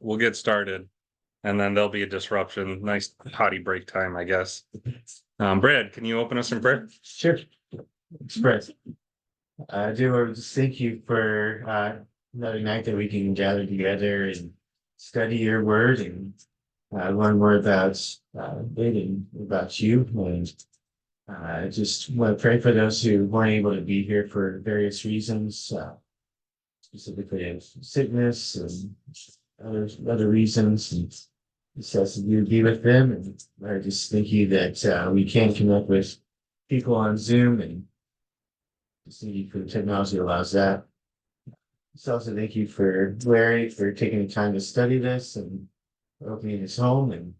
we'll get started, and then there'll be a disruption. Nice potty break time, I guess. Brad, can you open us in prayer? Sure. Express. Dear Lord, just thank you for another night that we can gather together and study your word and learn more about it and about you. And I just want to pray for those who weren't able to be here for various reasons, specifically of sickness and other reasons. And just ask that you be with them. And I just thank you that we can connect with people on Zoom, and just thank you for the technology that allows that. Just also thank you for Larry for taking the time to study this and opening his home, and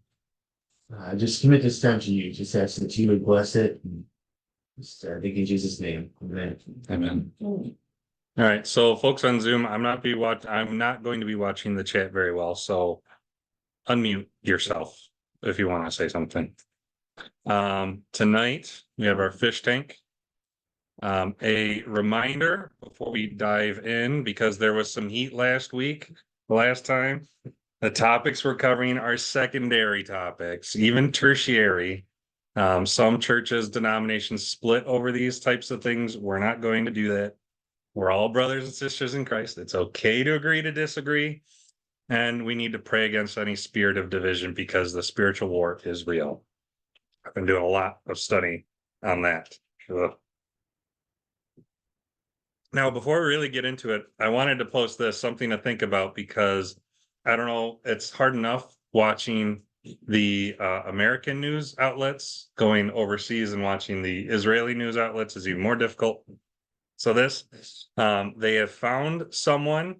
just commit this time to you. Just ask that you would bless it. And just thank you in Jesus' name. Amen. Amen. All right, so folks on Zoom, I'm not going to be watching the chat very well, so unmute yourself if you want to say something. Tonight we have our fish tank. A reminder before we dive in, because there was some heat last time, the topics we're covering are secondary topics, even tertiary. Some churches, denominations split over these types of things. We're not going to do that. We're all brothers and sisters in Christ. It's okay to agree to disagree. And we need to pray against any spirit of division, because the spiritual war is real. I've been doing a lot of study on that. Now, before we really get into it, I wanted to post this, something to think about, because I don't know, it's hard enough watching the American news outlets. Going overseas and watching the Israeli news outlets is even more difficult. So they have found someone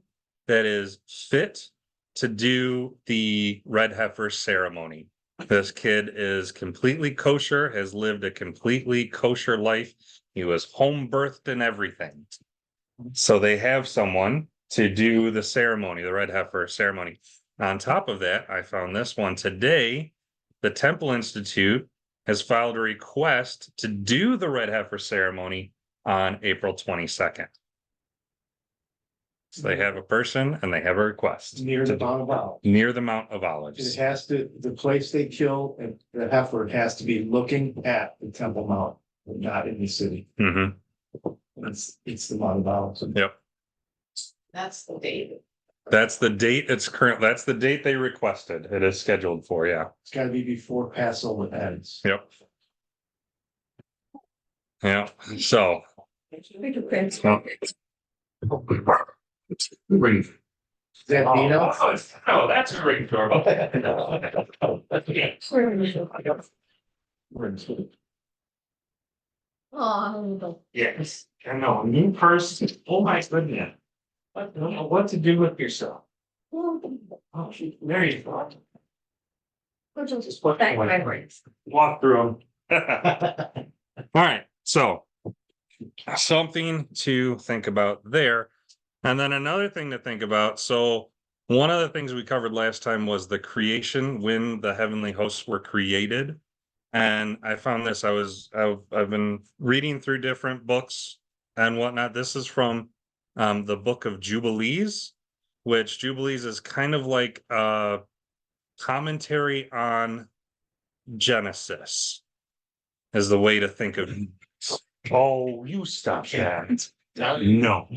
that is fit to do the red heifer ceremony. This kid is completely kosher, has lived a completely kosher life. He was home birthed and everything. So they have someone to do the ceremony, the red heifer ceremony. On top of that, I found this one today. The Temple Institute has filed a request to do the red heifer ceremony on April 22nd. So they have a person and they have a request. Near the Mount of Olives. Near the Mount of Olives. It has to, the place they kill and the heifer has to be looking at the Temple Mount, not in the city. Mm-hmm. It's the Mount of Olives. Yep. That's the date. That's the date. That's the date they requested. It is scheduled for, yeah. It's gotta be before Passover ends. Yep. Yeah. So. Is that Nino? Oh, that's a great doorbell. Oh, Yes, I know, new person, oh my goodness. I don't know what to do with yourself. Oh, there you go. Just walk through them. All right, so something to think about there. And then another thing to think about. So one of the things we covered last time was the creation, when the heavenly hosts were created. And I found this, I've been reading through different books and whatnot. This is from the book of Jubilees, which Jubilees is kind of like a commentary on Genesis, is the way to think of it. Oh, you stop that. No.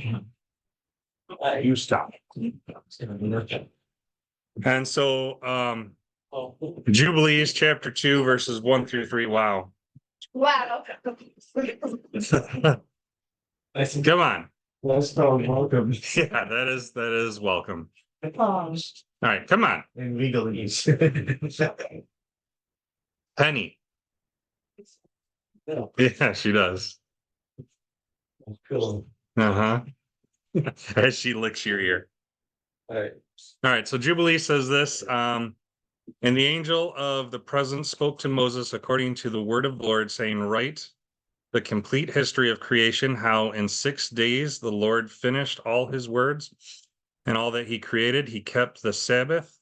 You stop. And so Jubilees chapter 2 verses 1 through 3. Wow. wow. Come on. That's welcome. Yeah, that is welcome. Oh, All right, come on. And legalese. Penny. Yeah, she does. Cool. Uh-huh. As she licks your ear. All right, so Jubilee says this. And the angel of the presence spoke to Moses according to the word of the Lord, saying, write the complete history of creation, how in 6 days the Lord finished all his words and all that he created. He kept the Sabbath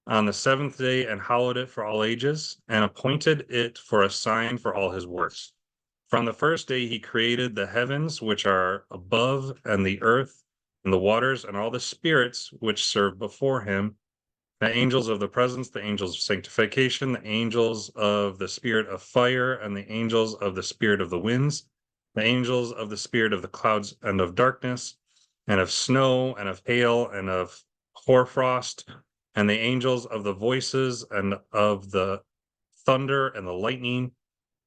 on the seventh day and hallowed it for all ages, and appointed it for a sign for all his works. From the first day he created the heavens which are above, and the earth, and the waters, and all the spirits which serve before him. the angels of the presence, the angels of sanctification, the angels of the spirit of fire, and the angels of the spirit of the winds, the angels of the spirit of the clouds and of darkness, and of snow, and of hail, and of hoarfrost, and the angels of the voices, and of the thunder, and the lightning,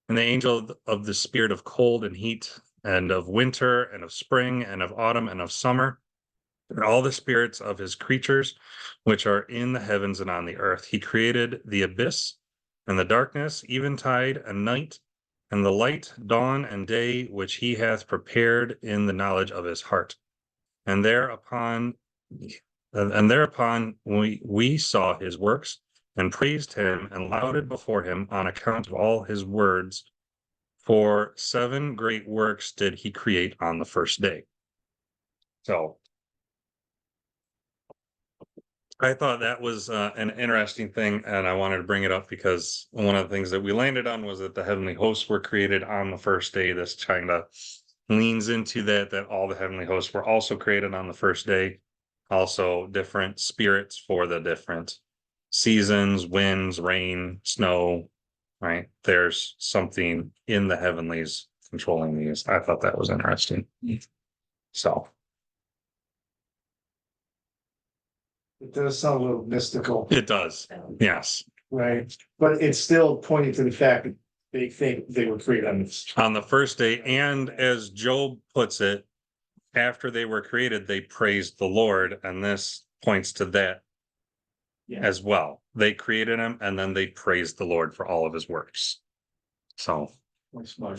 and the angel of the spirit of cold and heat, and of winter, and of spring, and of autumn, and of summer, and all the spirits of his creatures which are in the heavens and on the earth. He created the abyss and the darkness, eventide and night, and the light, dawn and day, which he hath prepared in the knowledge of his heart. And thereupon we saw his works and praised him and lauded before him on account of all his words. For 7 great works did he create on the first day. So I thought that was an interesting thing, and I wanted to bring it up because one of the things that we landed on was that the heavenly hosts were created on the first day. This kind of leans into that all the heavenly hosts were also created on the first day. Also, different spirits for the different seasons, winds, rain, snow, right? There's something in the heavenlies controlling these. I thought that was interesting. So. It does sound a little mystical, It does, yes. right? But it's still pointing to the fact that they think they were created on this. On the first day, and as Job puts it, after they were created, they praised the Lord, and this points to that as well. They created him, and then they praised the Lord for all of his works. So, That's my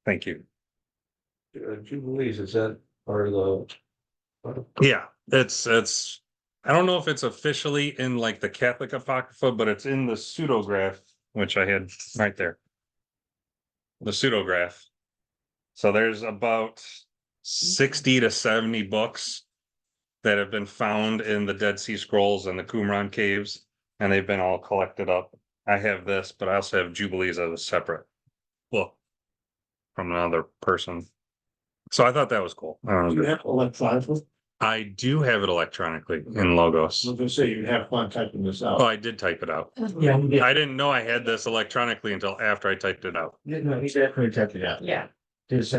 thank you. Jubilees, is that part of the? Yeah, it's I don't know if it's officially in like the Catholic Apocrypha, but it's in the pseudograph, which I had right there. The pseudograph. So there's about 60 to 70 books that have been found in the Dead Sea Scrolls and the Qumran caves, and they've been all collected up. I have this, but I also have Jubilees as a separate book from another person. So I thought that was cool. You have electronically? I do have it electronically in Logos. I was gonna say, you have fun typing this out. Oh, I did type it out. Yeah, I didn't know I had this electronically until after I typed it out. no, he definitely checked it out. Yeah. There's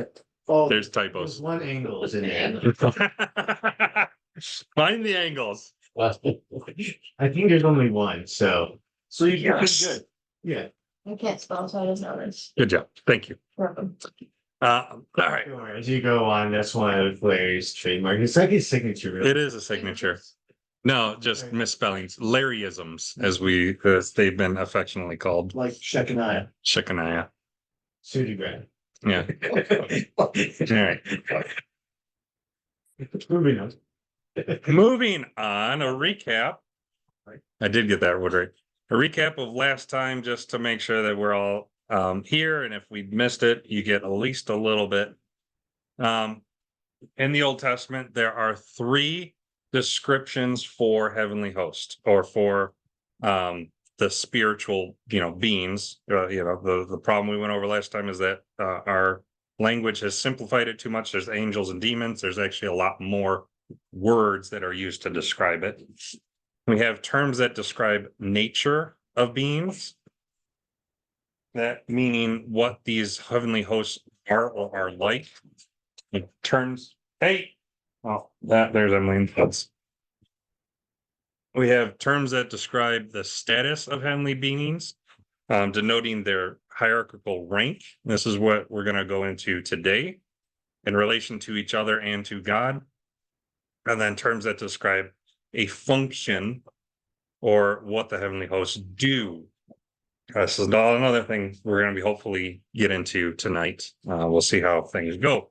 Oh, There's there's typos. one angle is in there. Find the angles. I think there's only one, so so you Yes. good. yeah. I can't spell, so I just noticed. Good job. Thank you. Welcome. All right. Don't worry, as you go on, that's one of Larry's trademark. It's like his signature. Really. It is a signature. No, just misspellings, Larryisms, as they've been affectionately called. Like Shechaniah. Shekaniah. Pseudograph. Yeah. All right. Moving on. Moving on, a recap. I did get that word right. A recap of last time, just to make sure that we're all here, and if we missed it, you get at least a little bit. In the Old Testament, there are 3 descriptions for heavenly host, or for the spiritual, beings. The problem we went over last time is that our language has simplified it too much. There's angels and demons. There's actually a lot more words that are used to describe it. We have terms that describe nature of beings. That meaning what these heavenly hosts are or are like. In terms, there's Emily. We have terms that describe the status of heavenly beings, denoting their hierarchical rank. This is what we're going to go into today in relation to each other and to God. And then terms that describe a function or what the heavenly hosts do. This is another thing we're going to be hopefully get into tonight. We'll see how things go.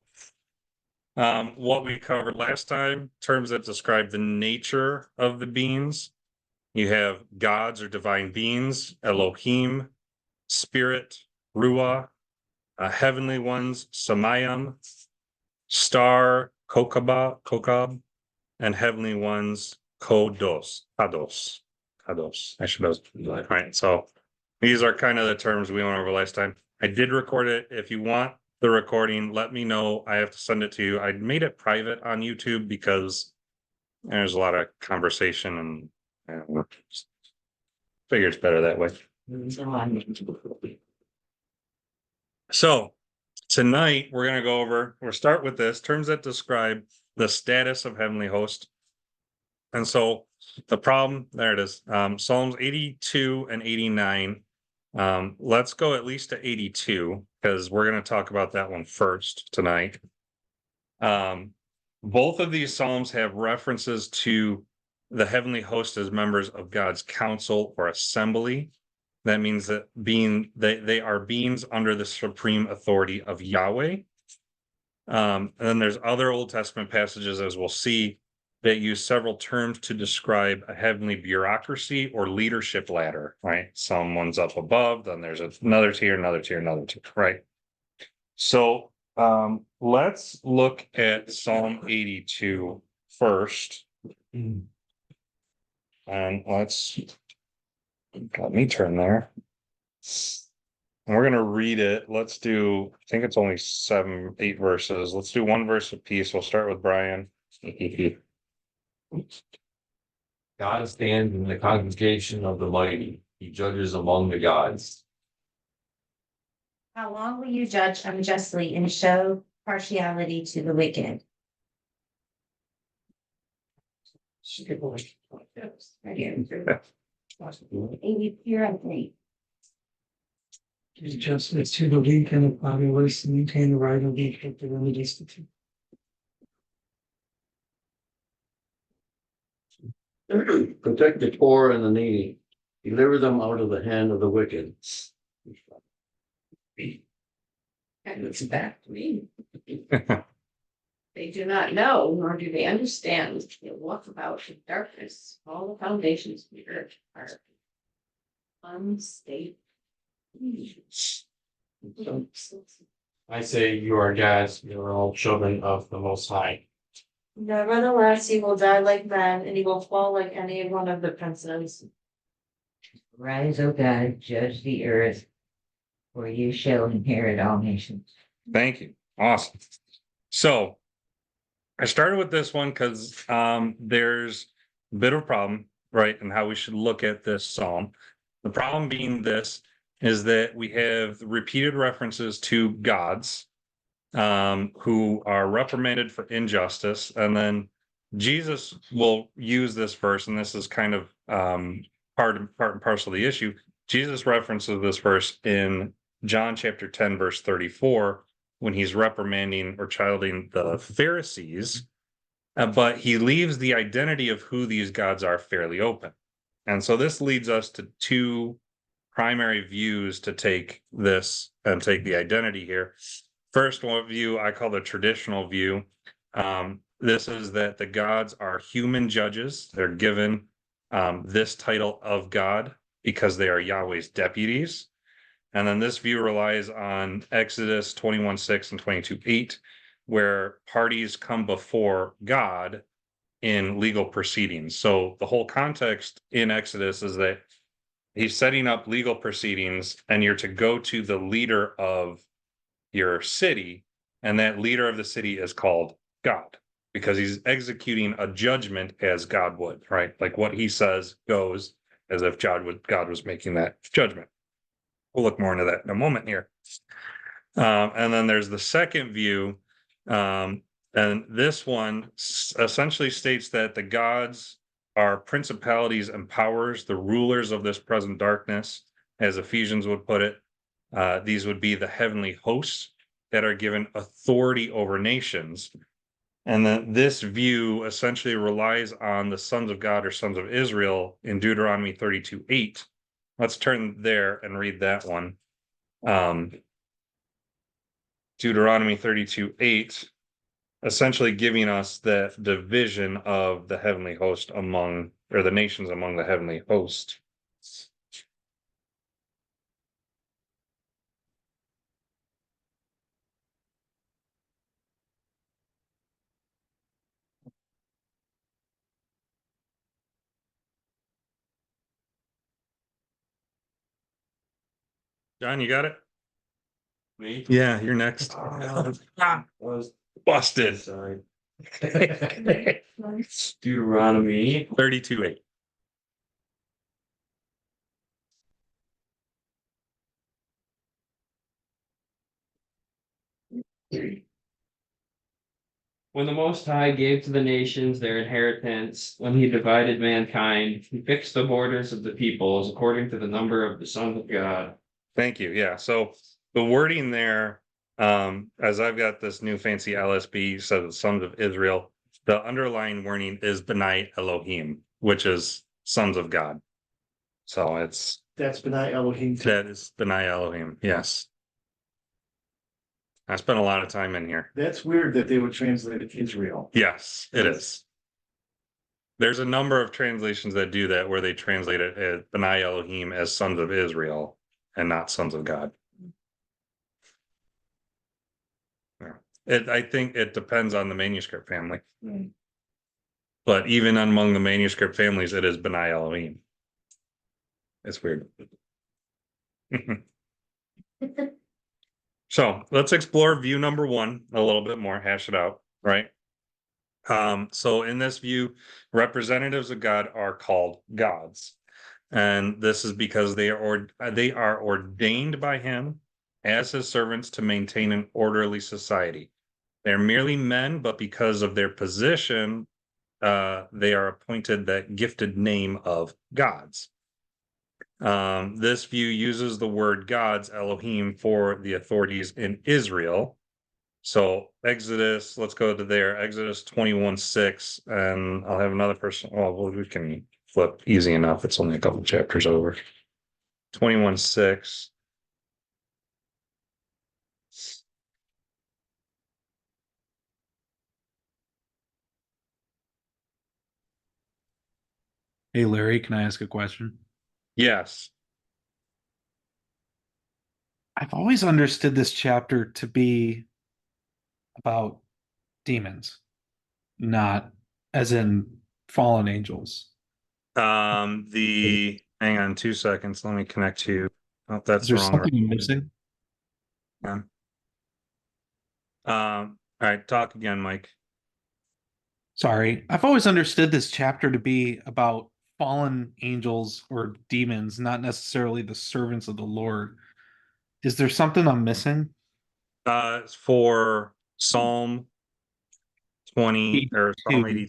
What we covered last time, terms that describe the nature of the beings. You have gods or divine beings, Elohim, spirit, Ruah, heavenly ones, Samayim, star, Kokab, and heavenly ones, Kados. I should know. All right, so these are kind of the terms we went over last time. I did record it. If you want the recording, let me know. I have to send it to you. I made it private on YouTube because there's a lot of conversation and And figure it's better that way. So tonight we're going to go over, we'll start with this terms that describe the status of heavenly host. And so the problem, there it is, Psalms 82 and 89. Let's go at least to 82 because we're going to talk about that one first tonight. Both of these Psalms have references to the heavenly host as members of God's council or assembly. That means that they are beings under the supreme authority of Yahweh. And then there's other Old Testament passages, as we'll see, that use several terms to describe a heavenly bureaucracy or leadership ladder, right? Someone's up above, then there's another tier, right? So let's look at Psalm 82 first. And let me turn there. And we're going to read it. Let's do, I think it's only 8 verses. Let's do 1 verse apiece. We'll start with Brian. God stands in the congregation of the mighty. He judges among the gods. How long will you judge unjustly and show partiality to the wicked? Right here. You're at 3. Justice to the weak and the fatherless, and maintain the right of the afflicted and the destitute. Protect the poor and the needy. Deliver them out of the hand of the wicked. And it's back to me. They do not know, nor do they understand. They walk about in darkness. All the foundations of the earth are unstable. I say you are gods, you are all children of the Most High. Nevertheless, he will die like men, and he will fall like any one of the princes. Rise, O God, judge the earth, for you shall inherit all nations. Thank you. Awesome. So I started with this one because there's a bit of a problem, right, and how we should look at this psalm. The problem being this is that we have repeated references to gods who are reprimanded for injustice, and then Jesus will use this verse, and this is kind of part and parcel of the issue. Jesus references this verse in John chapter 10, verse 34, when he's reprimanding or chiding the Pharisees, but he leaves the identity of who these gods are fairly open. And so this leads us to 2 primary views to take this and take the identity here. First one view I call the traditional view. This is that the gods are human judges. They're given this title of God because they are Yahweh's deputies. And then this view relies on Exodus 21:6 and 22:8, where parties come before God in legal proceedings. So the whole context in Exodus is that he's setting up legal proceedings, and you're to go to the leader of your city, and that leader of the city is called God because he's executing a judgment as God would, right? Like what he says goes, as if God was making that judgment. We'll look more into that in a moment here. And then there's the second view, and this one essentially states that the gods are principalities and powers, the rulers of this present darkness, as Ephesians would put it. These would be the heavenly hosts that are given authority over nations. And then this view essentially relies on the sons of God or sons of Israel in Deuteronomy 32:8. Let's turn there and read that one. Deuteronomy 32:8, essentially giving us the division of the heavenly host among, or the nations among the heavenly host. John, you got it? Me? Yeah, you're next. Was Busted. sorry. Deuteronomy 32:8. When the Most High gave to the nations their inheritance, when he divided mankind, he fixed the borders of the peoples according to the number of the sons of God. Thank you. Yeah. So the wording there, as I've got this new fancy LSB, so the sons of Israel, the underlying wording is Benai Elohim, which is sons of God. So That's Benai Elohim. that is Benai Elohim. Yes. I spent a lot of time in here. That's weird that they would translate it Israel. Yes, it is. There's a number of translations that do that where they translate it as Benai Elohim as sons of Israel and not sons of God. Yeah. I think it depends on the manuscript family. But even among the manuscript families, it is Benai Elohim. It's weird. So let's explore view number 1 a little bit more, hash it out, right? So in this view, representatives of God are called gods. And this is because they are ordained by him as his servants to maintain an orderly society. They're merely men, but because of their position, they are appointed that gifted name of gods. This view uses the word gods, Elohim, for the authorities in Israel. So Exodus, let's go to there, Exodus 21:6, and I'll have another person. Oh, well, we can flip easy enough. It's only a couple chapters over. 21:6. Hey Larry, can I ask a question? Yes. I've always understood this chapter to be about demons, not as in fallen angels. Hang on 2 seconds. Let me connect to. Oh, that's Is there the wrong. something missing? Yeah. All right, talk again, Mike. Sorry, I've always understood this chapter to be about fallen angels or demons, not necessarily the servants of the Lord. Is there something I'm missing? For Psalm 20 or Psalm 80.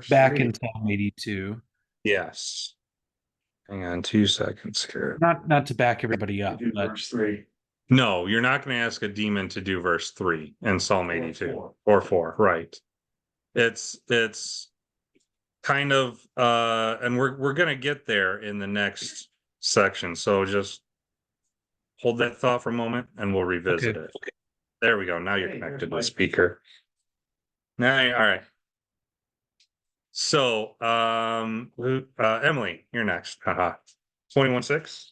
Back in Psalm 82. Yes. Hang on 2 seconds here. Not to back everybody up, but Verse 3. No, you're not going to ask a demon to do verse 3 in Psalm 82 4. or 4, right? It's kind of and we're going to get there in the next section. So just hold that thought for a moment and we'll revisit it. There we go. Now you're connected to the speaker. Now, all right. So, Emily, you're next. 21:6.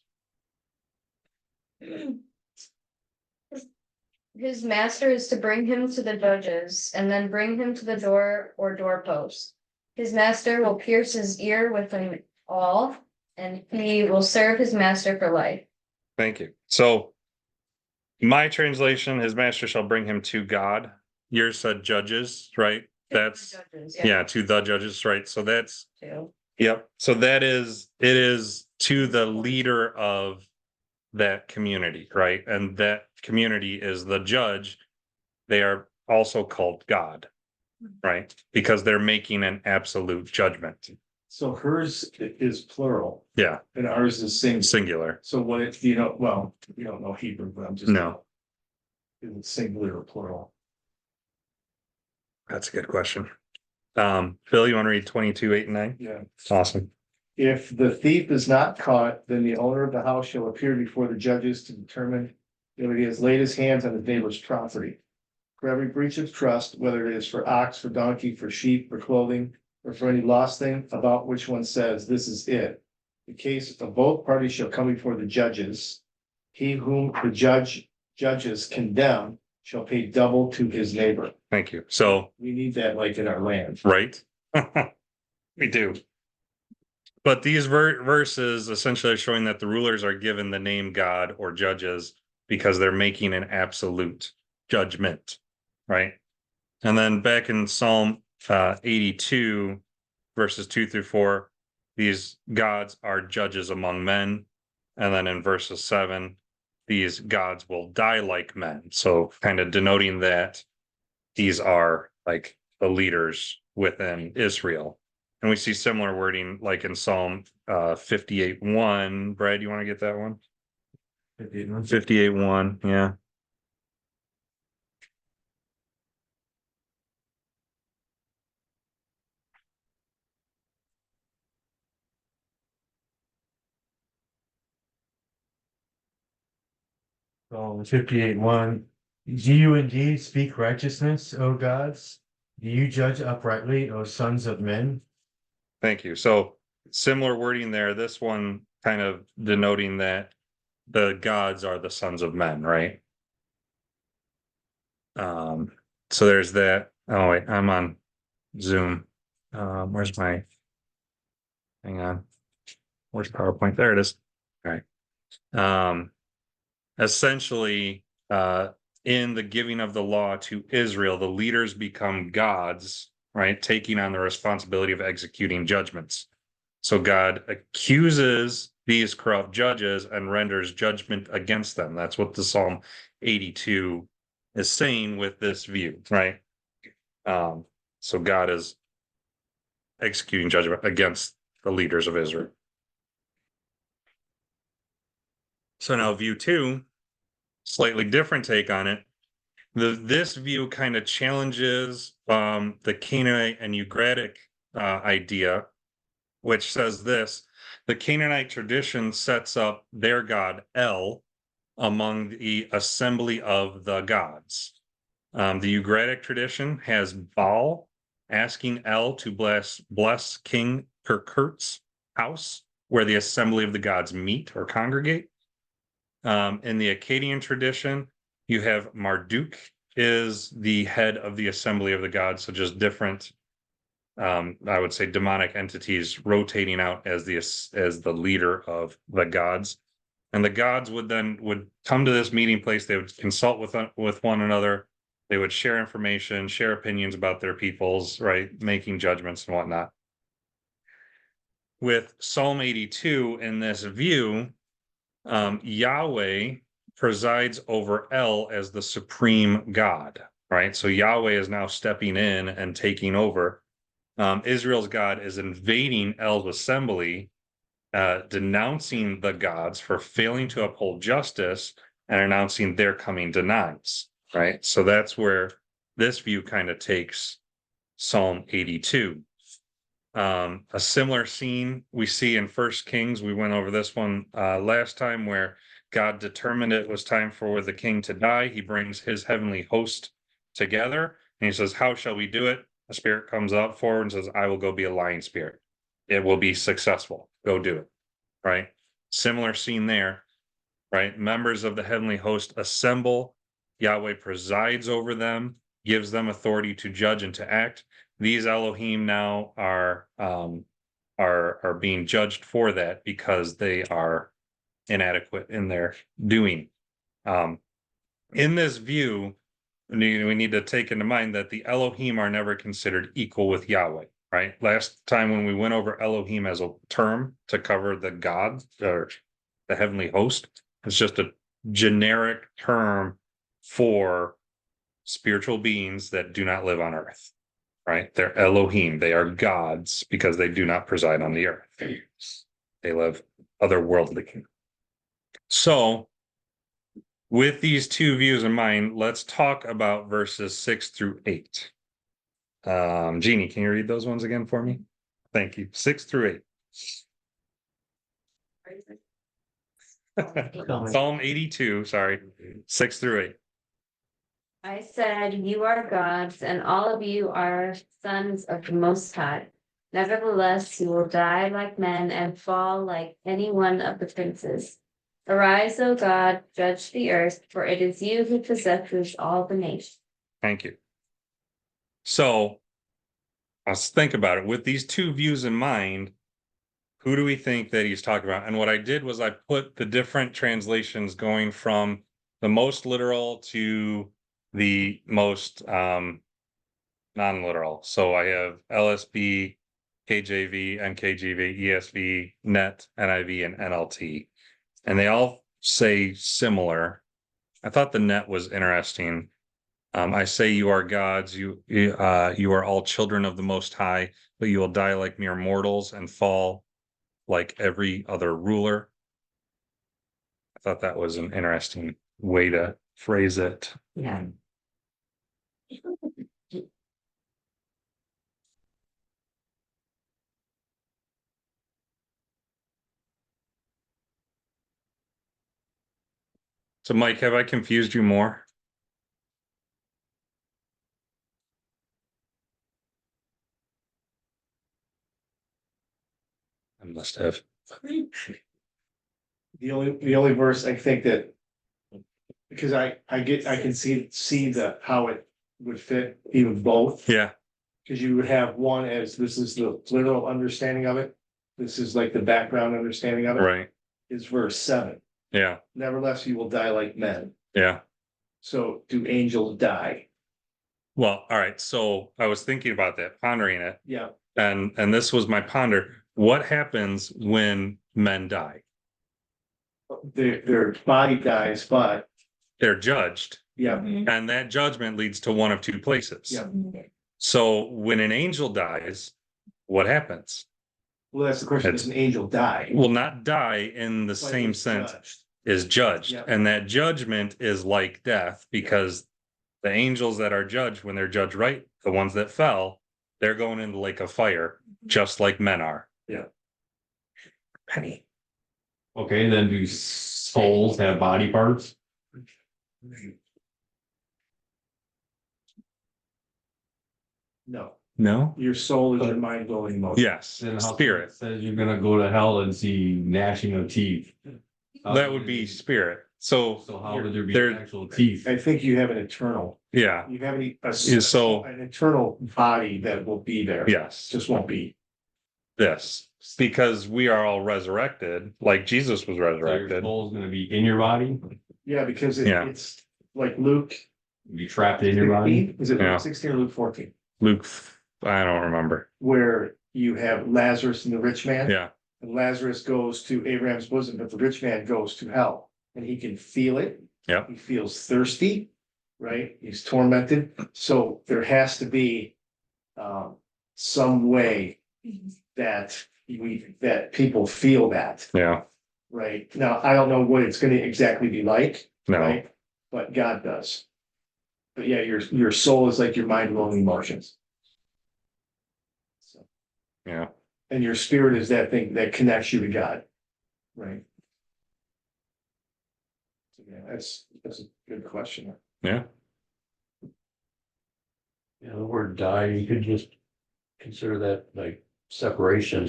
His master is to bring him to the judges and then bring him to the door or doorpost. His master will pierce his ear with an awl, and he will serve his master for life. Thank you. So, my translation, his master shall bring him to God. Yours said judges, right? That's Judges, yeah, to the judges, right? So that's too. yep. So it is to the leader of that community, right? And that community is the judge. They are also called God, right? Because they're making an absolute judgment. So hers is plural Yeah, and ours is singular. singular. So what if you don't, well, you don't know Hebrew, but I'm just. No, Is it singular or plural? that's a good question. Phil, you want to read 22:8 and 9? Yeah. Awesome. If the thief is not caught, then the owner of the house shall appear before the judges to determine if he has laid his hands on his neighbor's property. For every breach of trust, whether it is for ox, for donkey, for sheep, for clothing, or for any lost thing about which one says, this is it. The case of both parties shall come before the judges. He whom the judges condemn shall pay double to his neighbor. Thank you. So, We need that like in our land. right? We do. But these verses essentially are showing that the rulers are given the name God or judges because they're making an absolute judgment, right? And then back in Psalm 82, verses 2-4, these gods are judges among men. And then in verses 7, these gods will die like men. So kind of denoting that these are like the leaders within Israel. And we see similar wording like in Psalm 58:1. Brad, you want to get that one? 58:1, yeah. Psalm 58:1. Do you indeed speak righteousness, O gods? Do you judge uprightly, O sons of men? Thank you. So similar wording there. This one kind of denoting that the gods are the sons of men, right? So there's that. Oh wait, I'm on Zoom. Where's my, hang on. Where's PowerPoint? There it is. All right. Essentially, in the giving of the law to Israel, the leaders become gods, right? Taking on the responsibility of executing judgments. So God accuses these corrupt judges and renders judgment against them. That's what the Psalm 82 is saying with this view, right? So God is executing judgment against the leaders of Israel. So now view 2, slightly different take on it. This view kind of challenges the Canaanite and Ugaritic idea, which says this: the Canaanite tradition sets up their god El among the assembly of the gods. The Ugaritic tradition has Baal asking El to bless King Kirkurt's house, where the assembly of the gods meet or congregate. In the Akkadian tradition, you have Marduk is the head of the assembly of the gods, so just different, I would say, demonic entities rotating out as the leader of the gods. And the gods would come to this meeting place. They would consult with one another. They would share information, share opinions about their peoples, right, making judgments and whatnot. With Psalm 82 in this view, Yahweh presides over El as the supreme God, right? So Yahweh is now stepping in and taking over. Israel's God is invading El's assembly, denouncing the gods for failing to uphold justice and announcing their coming denies, right? So that's where this view kind of takes Psalm 82. A similar scene we see in First Kings. We went over this one last time, where God determined it was time for the king to die. He brings his heavenly host together and he says, how shall we do it? A spirit comes up forward and says, I will go be a lying spirit. It will be successful. Go do it. Right? Similar scene there, right? Members of the heavenly host assemble. Yahweh presides over them, gives them authority to judge and to act. These Elohim now are being judged for that because they are inadequate in their doing. In this view, we need to take into mind that the Elohim are never considered equal with Yahweh, right? Last time when we went over Elohim as a term to cover the God or the heavenly host, it's just a generic term for spiritual beings that do not live on earth. Right? They're Elohim. They are gods because they do not preside on the earth. They live otherworldly. So, with these two views in mind, let's talk about verses 6-8. Jeannie, can you read those ones again for me? Thank you. 6-8. Psalm 82, sorry. 6-8. I said, you are gods, and all of you are sons of the Most High. Nevertheless, you will die like men and fall like any one of the princes. Arise, O God, judge the earth, for it is you who possesses all the nations. Thank you. So, let's think about it. With these two views in mind, who do we think that he's talking about? And what I did was I put the different translations going from the most literal to the most non-literal. So I have LSB, KJV, NKJV, ESV, NET, NIV, and NLT. And they all say similar. I thought the net was interesting. I say you are gods, you are all children of the Most High, but you will die like mere mortals and fall like every other ruler. I thought that was an interesting way to phrase it. Yeah. So, Mike, have I confused you more? I must have. The only verse I think that. Because I can see how it would fit even both. Yeah, Cause you would have one as this is the literal understanding of it. This is like the background understanding of it. right. Is verse 7. Yeah, Nevertheless, you will die like men. yeah. So do angels die? Well, all right. So I was thinking about that, pondering it, Yeah, and this was my ponder. What happens when men die? their body dies, but They're judged, yeah, and that judgment leads to one of two places. yeah. So when an angel dies, what happens? Well, that's the question. Does an angel die? Will not die in the But same is sense, judged. is judged, Yeah. and that judgment is like death, because the angels that are judged, when they're judged right, the ones that fell, they're going into the lake of fire, just like men are. Yeah. Penny. Okay, then do souls have body parts? No, No? your soul is your mind blowing emotion. Yes, Then how spirit. says you're gonna go to hell and see gnashing of teeth. That would be spirit. So, So how would there be there- actual teeth? I think you have an eternal, yeah, you have so- an eternal body that will be there. yes, Just won't be. this, because we are all resurrected, like Jesus was So your resurrected. soul's gonna be in your body, Yeah, because Yeah. it's like Luke. be trapped in your body. 16? Is it Yeah. Luke 16 or Luke 14? Luke, I don't remember. Where you have Lazarus and the rich man. Yeah, And Lazarus goes to Abraham's bosom, but the rich man goes to hell and he can feel it. Yep. He feels thirsty, right? He's tormented. So there has to be some way that people feel that, yeah, right? Now, I don't know what it's gonna exactly be like, no, right? But God does. But yeah, your soul is like your mind blowing emotions. So, yeah, and your spirit is that thing that connects you to God, right? So, yeah, that's a good question. yeah, Yeah, the word die, you could just consider that like separation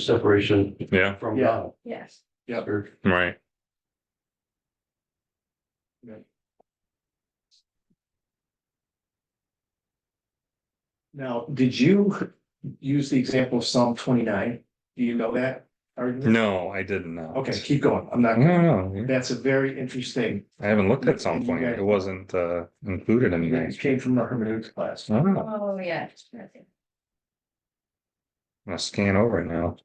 yeah, from Yeah. God. Yes. Yep. Or right. Now, did you use the example of Psalm 29? Do you know that? No, I didn't know. Okay, keep going. I'm not, No, that's a very interesting, I haven't looked at some point. It wasn't included in it there. came from our hermeneutics class. I'm Oh, yeah. gonna scan over it now.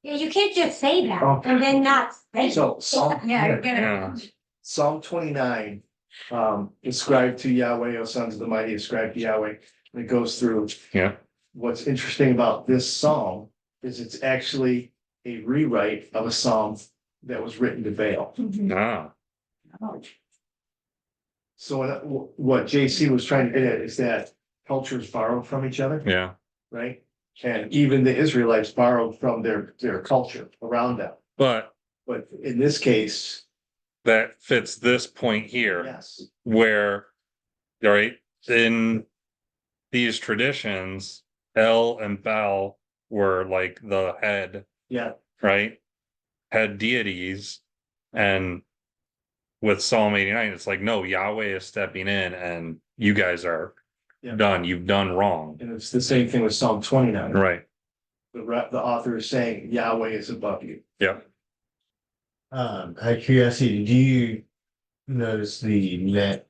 Yeah, you can't just say that Oh. and then not say. So Psalm, Yeah, you're gonna. Yeah, Psalm 29, ascribed to Yahweh, O sons of the mighty, ascribed to Yahweh. And it goes through. yeah, What's interesting about this psalm is it's actually a rewrite of a psalm that was written to Baal. ah, So what JC was trying to get at is that cultures borrow from each other, yeah, right? And even the Israelites borrowed from their culture around them. but But in this case, that fits this point here. yes, Where, right, in these traditions, El and Baal were like the head, yeah, right? Head deities. And with Psalm 89, it's like, no, Yahweh is stepping in and you guys are Yeah. done. You've done wrong. and it's the same thing with Psalm 29. Right. The author is saying Yahweh is above you. Yeah. Out of curiosity, do you notice the net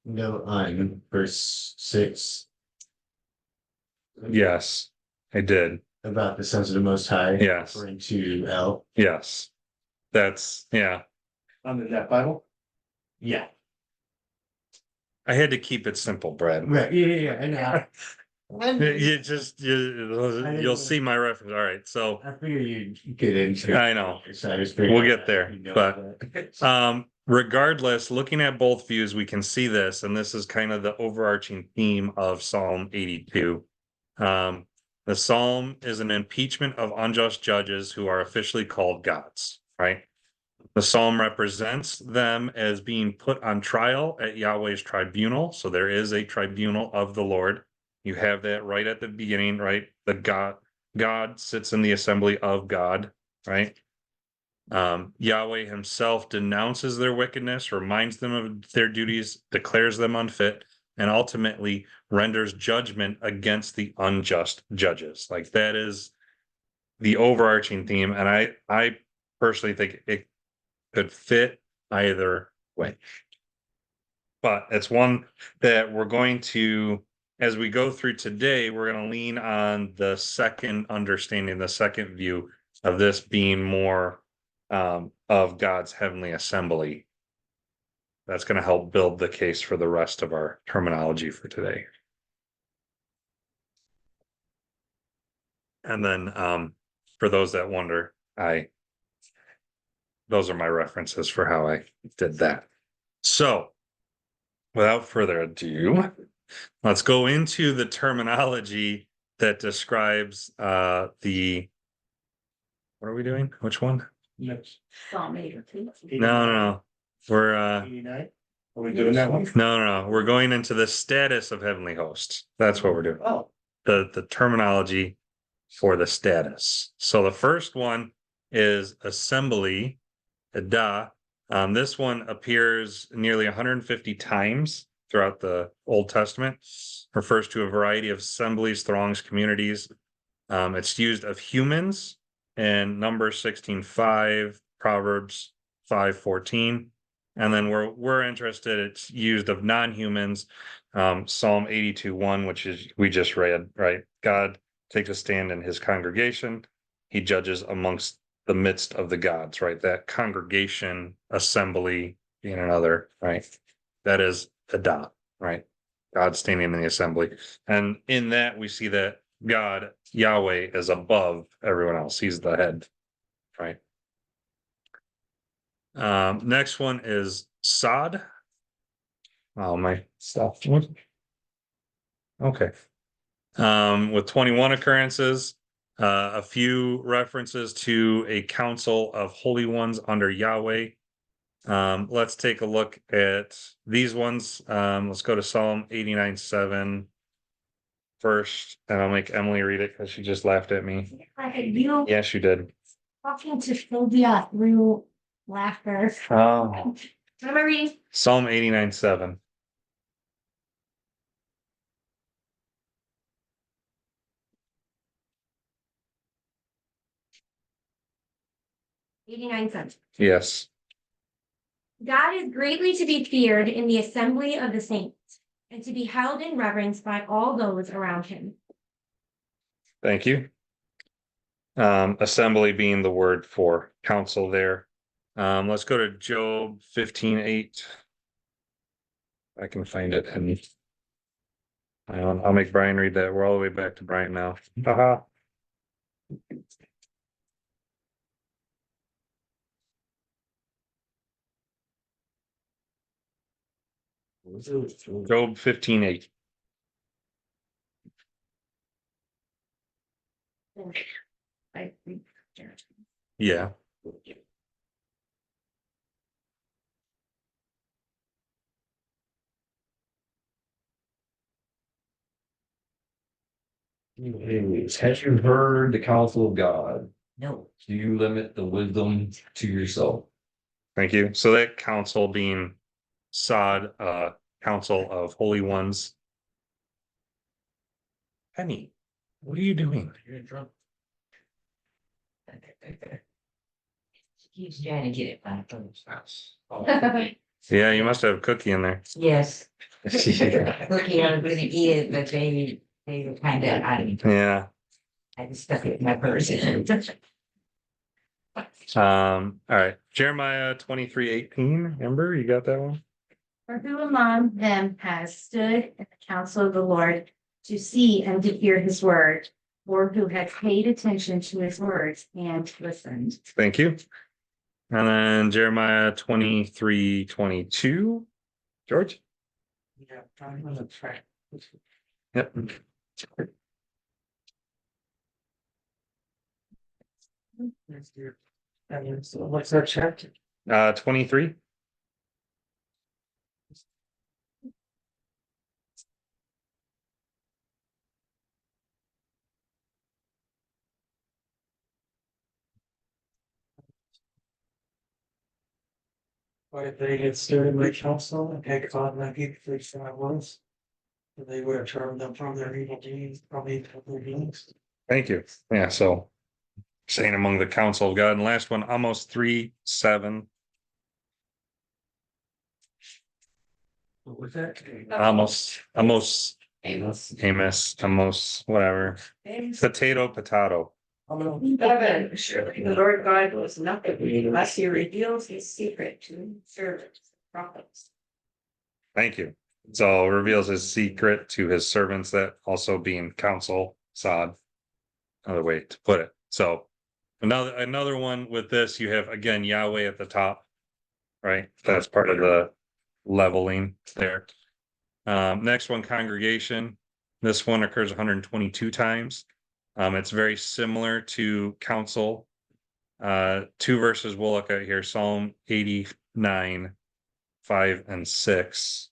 note on verse 6 Yes, I did. about the sons of the Most High? Yes. Referring to El. Yes. That's, yeah. On the net Bible? Yeah, I had to keep it simple, Brad. right, yeah, I know. You just, you'll see my reference. All right, so I figure you get into. I know. So I just figured We'll get there, you know but that. regardless, looking at both views, we can see this, and this is kind of the overarching theme of Psalm 82. The psalm is an impeachment of unjust judges who are officially called gods, right? The psalm represents them as being put on trial at Yahweh's tribunal. So there is a tribunal of the Lord. You have that right at the beginning, right? God sits in the assembly of God, right? Yahweh himself denounces their wickedness, reminds them of their duties, declares them unfit, and ultimately renders judgment against the unjust judges. Like that is the overarching theme. And I personally think it could fit either way. But it's one that we're going to, as we go through today, we're going to lean on the second understanding, the second view of this being more of God's heavenly assembly. That's going to help build the case for the rest of our terminology for today. And then for those that wonder, those are my references for how I did that. So without further ado, let's go into the terminology that describes the, what are we doing? Which one? Next. Psalm 82. No. We're 89? Are we doing that one? no. We're going into the status of heavenly hosts. That's what we're doing. Oh, The terminology for the status. So the first one is assembly, da. This one appears nearly 150 times throughout the Old Testament, refers to a variety of assemblies, throngs, communities. It's used of humans in Numbers 16:5, Proverbs 5:14. And then we're interested, it's used of non-humans, Psalm 82:1, which is we just read, right? God takes a stand in his congregation. He judges amongst the midst of the gods, right? That congregation, assembly being another, right? That is Adah, right? God standing in the assembly. And in that we see that God, Yahweh, is above everyone else. He's the head, right? Next one is Sod. Oh, my stuff. Okay. With 21 occurrences, a few references to a council of holy ones under Yahweh. Let's take a look at these ones. Let's go to Psalm 89:7 first, and I'll make Emily read it because she just laughed at me. You Yes, you did. talking to Sylvia through laughter. Oh. What am I reading? Psalm 89:7. $0.89. Yes. God is greatly to be feared in the assembly of the saints, and to be held in reverence by all those around him. Thank you. Assembly being the word for council there. Let's go to Job 15:8. I can find it and I'll make Brian read that. We're all the way back to Brian now. Haha. Job 15:8. Yeah. Have you heard the counsel of God? No. Do you limit the wisdom to yourself? Thank you. So that council being Sod, council of holy ones. Penny, what are you doing? You're drunk. Keeps trying to get it back on his house. Yeah, you must have a cookie in there. Yes. Cookie, I was gonna eat it, but they were kind of, Yeah. I just stuck it in my purse. All right. Jeremiah 23:18. Remember, you got that one? Or who among them has stood in the counsel of the Lord to see and to hear his word? Or who has paid attention to his words and listened? Thank you. And then Jeremiah 23:22. George? Yeah, I'm on the track. Yep. And so what's that chapter? 23. Or if they get started by counsel and had caught my people for 5 months. They would have turned them from their evil deeds, probably their deeds. Thank you. Yeah, so saying among the council of God. And last one, Amos 3:7. What was that? Amos, whatever. Potato. Seven, surely the Lord God was nothing unless he reveals his secret to his servants, the prophets. Thank you. So reveals his secret to his servants, that also being counsel, sod. Another way to put it. So another one with this, you have again Yahweh at the top, right? That's part of the leveling there. Next one, congregation. This one occurs 122 times. It's very similar to council. 2 verses we'll look at here, Psalm 89, 5 and 6.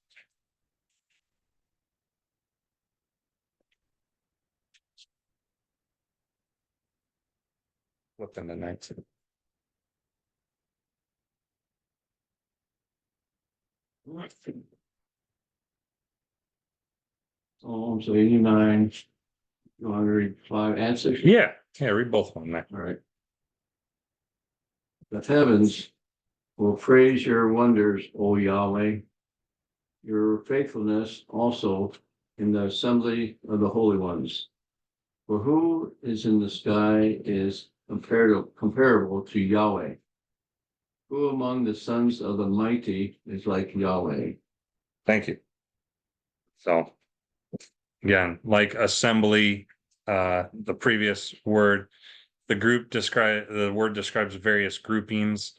Flip into 19. Psalms 89. You want to read 5 and 6? Yeah, read both of them. All right. The heavens will praise your wonders, O Yahweh, your faithfulness also in the assembly of the holy ones. For who is in the sky is comparable to Yahweh? Who among the sons of the mighty is like Yahweh? Thank you. So again, like assembly, the previous word, the word describes various groupings.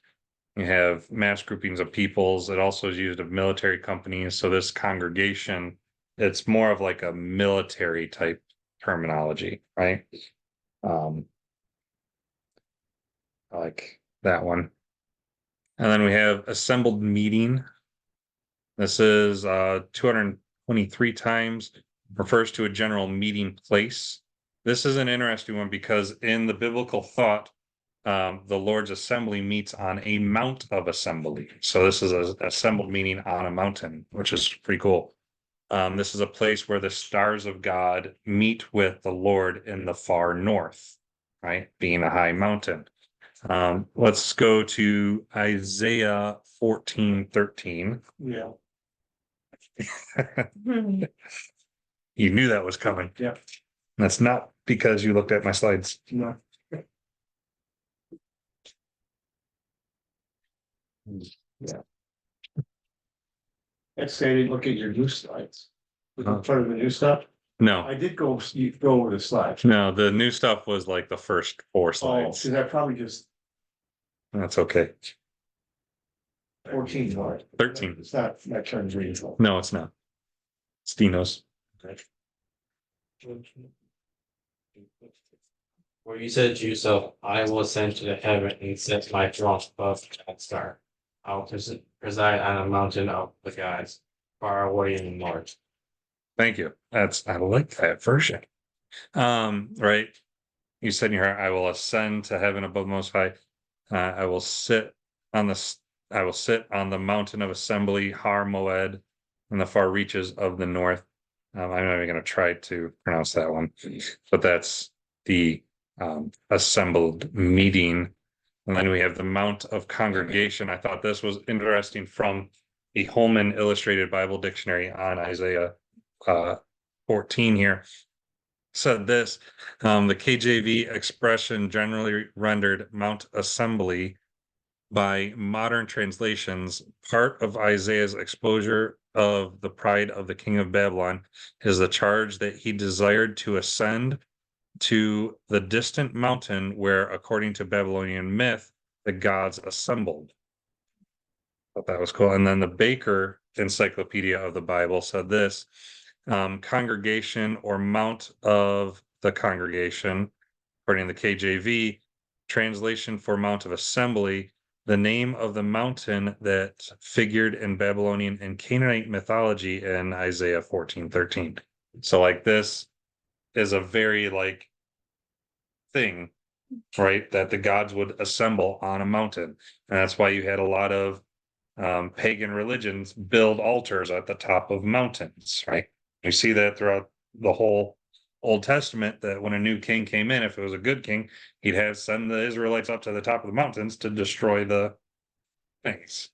You have mass groupings of peoples. It also is used of military companies. So this congregation, it's more of like a military type terminology, right? I like that one. And then we have assembled meeting. This is 223 times, refers to a general meeting place. This is an interesting one because in the biblical thought, the Lord's assembly meets on a mount of assembly. So this is an assembled meeting on a mountain, which is pretty cool. This is a place where the stars of God meet with the Lord in the far north, right? Being a high mountain. Let's go to Isaiah 14:13. Yeah. You knew that was coming. Yeah. That's not because you looked at my slides. No. Yeah. Let's say I didn't look at your new slides. Was it part of the new stuff? No, I did go over the slides. no, the new stuff was like the first 4 Oh, slides. because I probably just That's okay. 14 more. 13. It's not my turn to read. No, it's not. Stino's. Where you said to yourself, I will ascend to the heaven and set my throne above that star. I will preside on a mountain of the gods, far away in the north. Thank you. I like that version. Right. You said in your heart, I will ascend to heaven above most high. I will sit on the mountain of assembly, Har Moed, in the far reaches of the north. I'm not even going to try to pronounce that one, but that's the assembled meeting. And then we have the Mount of Congregation. I thought this was interesting from the Holman Illustrated Bible Dictionary on Isaiah 14 here. Said this, the KJV expression generally rendered Mount Assembly by modern translations, part of Isaiah's exposure of the pride of the king of Babylon is the charge that he desired to ascend to the distant mountain where, according to Babylonian myth, the gods assembled. Thought that was cool. And then the Baker Encyclopedia of the Bible said this, congregation or mount of the congregation, according to the KJV, translation for mount of assembly, the name of the mountain that figured in Babylonian and Canaanite mythology in Isaiah 14:13. So like this is a very like thing, right? That the gods would assemble on a mountain. And that's why you had a lot of pagan religions build altars at the top of mountains, right? You see that throughout the whole Old Testament, that when a new king came in, if it was a good king, he'd have send the Israelites up to the top of the mountains to destroy the things,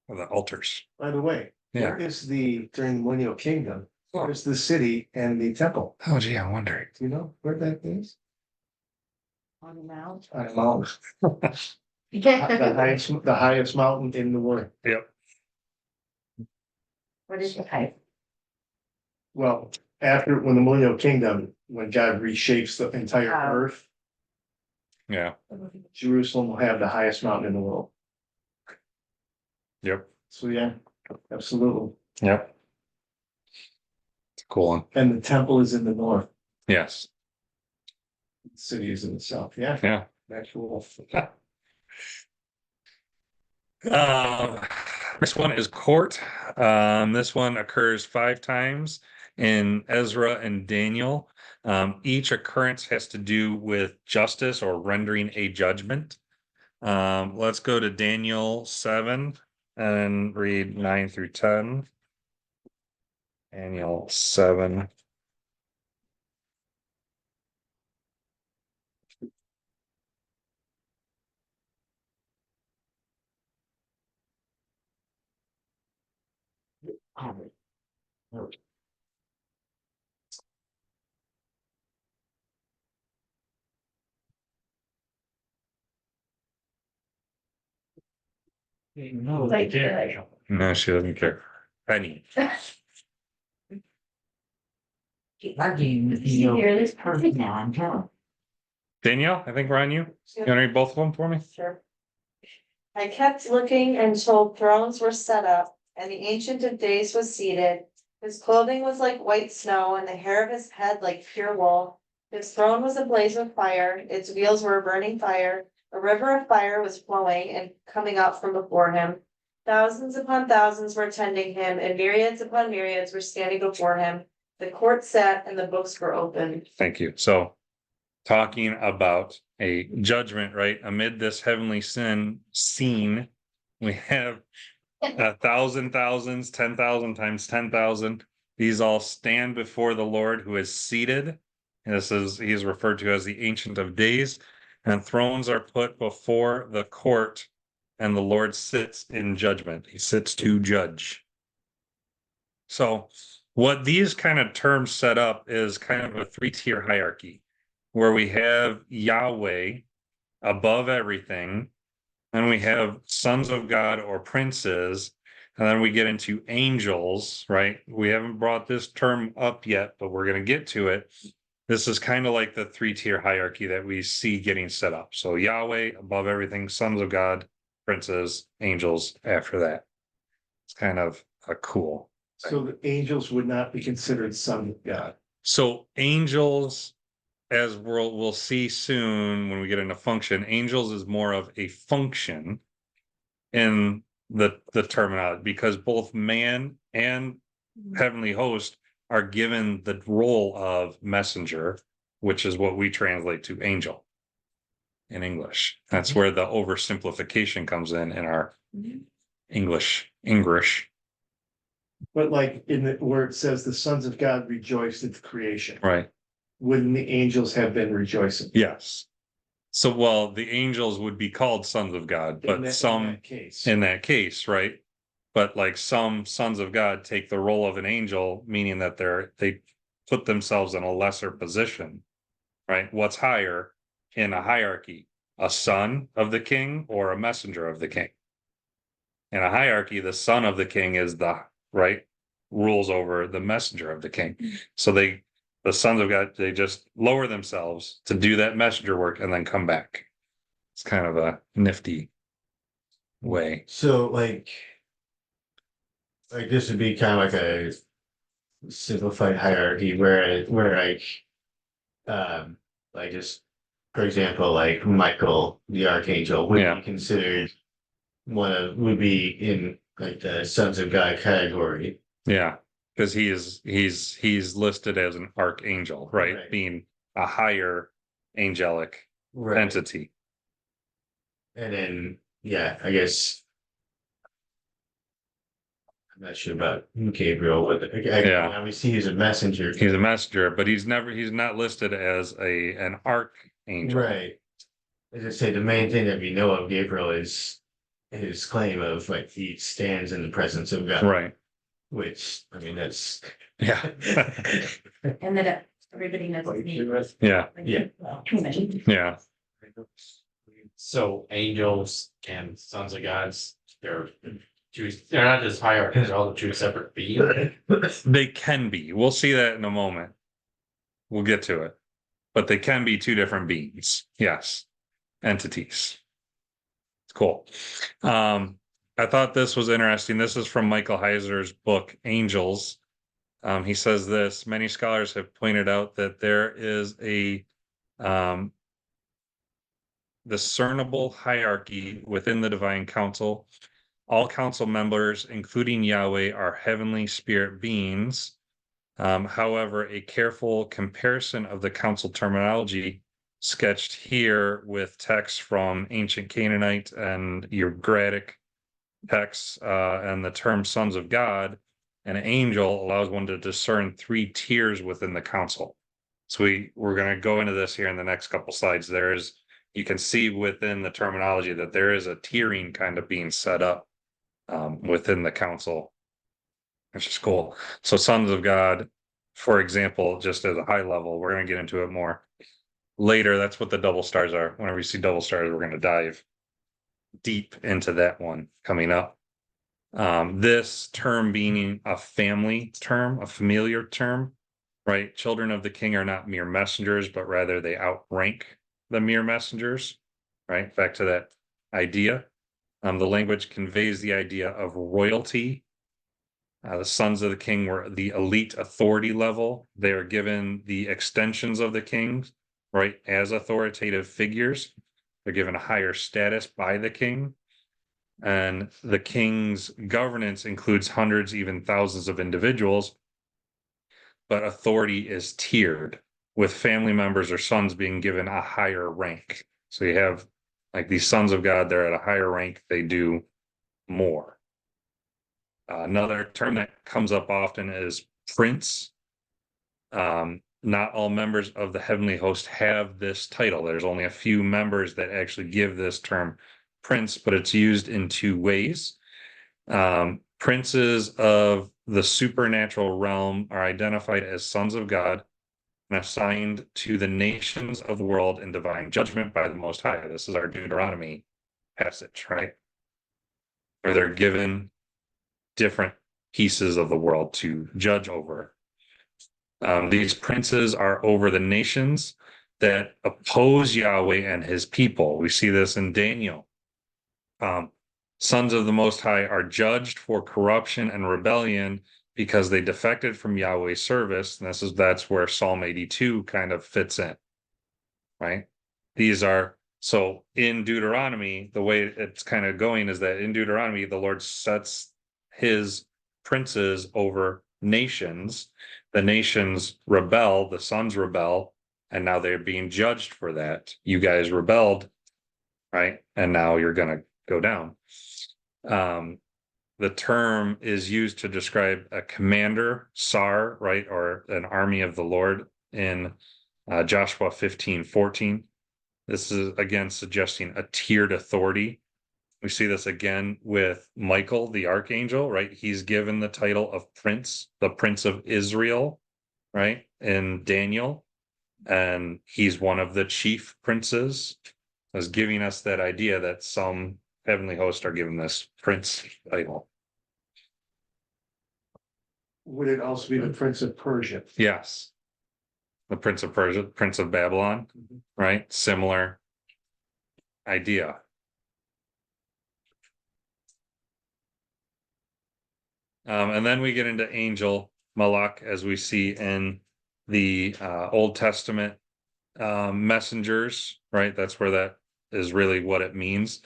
or the altars. By the way, Yeah. where is during the Millennial Kingdom, where's the city and the temple? Oh, gee, I wonder. Do you know where that is? On the mount. On a mountain. The highest mountain in the world. Yep. What is the height? Well, when the Millennial Kingdom, when God reshapes the entire Oh. earth, Yeah. Jerusalem will have the highest mountain in the world. Yep. So yeah, absolutely. Yep. It's a cool one. And the temple is in the north, Yes. the city is in the south. Yeah. Yeah. That's cool. This one is court. This one occurs 5 times in Ezra and Daniel. Each occurrence has to do with justice or rendering a judgment. Let's go to Daniel 7 and read 9 through 10. Daniel 7. No, Like, No, she doesn't care. Penny. arguing with You hear you this? person on top. Danielle, I think we're on you. You want to read both of them for me? Sure. I kept looking until thrones were set up, and the Ancient of Days was seated. His clothing was like white snow, and the hair of his head like pure wool. His throne was ablaze with fire, its wheels were a burning fire. A river of fire was flowing and coming up from before him. Thousands upon thousands were attending him, and myriads upon myriads were standing before him. The court sat and the books were opened. Thank you. So, talking about a judgment, right? Amid this heavenly scene, we have 1,000 thousands, 10,000 times 10,000. These all stand before the Lord who is seated. He is referred to as the Ancient of Days, and thrones are put before the court, and the Lord sits in judgment. He sits to judge. So, what these kind of terms set up is kind of a 3-tier hierarchy, where we have Yahweh above everything, and we have sons of God or princes, and then we get into angels, right? We haven't brought this term up yet, but we're going to get to it. This is kind of like the 3-tier hierarchy that we see getting set up. So Yahweh above everything, sons of God, princes, angels after that. It's kind of a cool. So the angels would not be considered sons of God. So angels, as we'll see soon when we get into function, angels is more of a function in the terminology, because both man and heavenly host are given the role of messenger, which is what we translate to angel in English. That's where the oversimplification comes in our English. But like where it says the sons of God rejoiced at the creation. Right. Wouldn't the angels have been rejoicing? Yes. So, well, the angels would be called sons of God, but in that case, right? But like some sons of God take the role of an angel, meaning that they put themselves in a lesser position, right? What's higher in a hierarchy? a son of the king or a messenger of the king. In a hierarchy, the son of the king is the right rules over the messenger of the king. So the sons of God, they just lower themselves to do that messenger work and then come back. It's kind of a nifty way. So like this would be kind of like a simplified hierarchy where like just for example, like Michael the Archangel would be considered would be in like the sons of God category. Yeah, because he's listed as an archangel, right? Being a higher angelic entity. And then yeah, I guess I'm not sure about Gabriel, but obviously he's a messenger. He's a messenger, but he's not listed as an archangel. Right. As I say, the main thing that we know of Gabriel is his claim of like he stands in the presence of God. Right. Which I mean that's yeah. And that everybody knows his name. Yeah. Yeah. So angels and sons of gods, they're not just hierarchies, they're all two separate beings. They can be. We'll see that in a moment. We'll get to it. But they can be two different beings. Yes. Entities. It's cool. I thought this was interesting. This is from Michael Heiser's book, Angels. He says this: many scholars have pointed out that there is a discernible hierarchy within the divine council. All council members, including Yahweh, are heavenly spirit beings. However, a careful comparison of the council terminology sketched here with texts from ancient Canaanite and Ugaritic texts and the term sons of God, an angel allows one to discern three tiers within the council. So we're going to go into this here in the next couple slides. You can see within the terminology that there is a tiering kind of being set up within the council, which is cool. So sons of God, for example, just as a high level, we're going to get into it more later. That's what the double stars are. Whenever you see double stars, we're going to dive deep into that one coming up. This term being a family term, a familiar term, right? Children of the king are not mere messengers, but rather they outrank the mere messengers, right? Back to that idea. The language conveys the idea of royalty. The sons of the king were the elite authority level. They are given the extensions of the king, right, as authoritative figures. They're given a higher status by the king. And the king's governance includes hundreds, even thousands of individuals. But authority is tiered, with family members or sons being given a higher rank. So you have like these sons of God, they're at a higher rank, they do more. Another term that comes up often is prince. Not all members of the heavenly host have this title. There's only a few members that actually give this term prince, but it's used in two ways. Princes of the supernatural realm are identified as sons of God and assigned to the nations of the world in divine judgment by the Most High. This is our Deuteronomy passage, right? Where they're given different pieces of the world to judge over. These princes are over the nations that oppose Yahweh and his people. We see this in Daniel. Sons of the Most High are judged for corruption and rebellion because they defected from Yahweh's service. And that's where Psalm 82 kind of fits in, right? So in Deuteronomy, the way it's kind of going is that in Deuteronomy, the Lord sets his princes over nations. The nations rebel, the sons rebel, and now they're being judged for that. You guys rebelled, right? And now you're going to go down. The term is used to describe a commander, Sar, right, or an army of the Lord in Joshua 15:14. This is again suggesting a tiered authority. We see this again with Michael, the archangel, right? He's given the title of prince, the prince of Israel, right, in Daniel. And he's one of the chief princes. is giving us that idea that some heavenly hosts are given this prince title. Would it also be the Prince of Persia? Yes. The Prince of Persia, Prince of Babylon, right? Similar idea. And then we get into angel, Malak, as we see in the Old Testament messengers, right? That's where that is really what it means.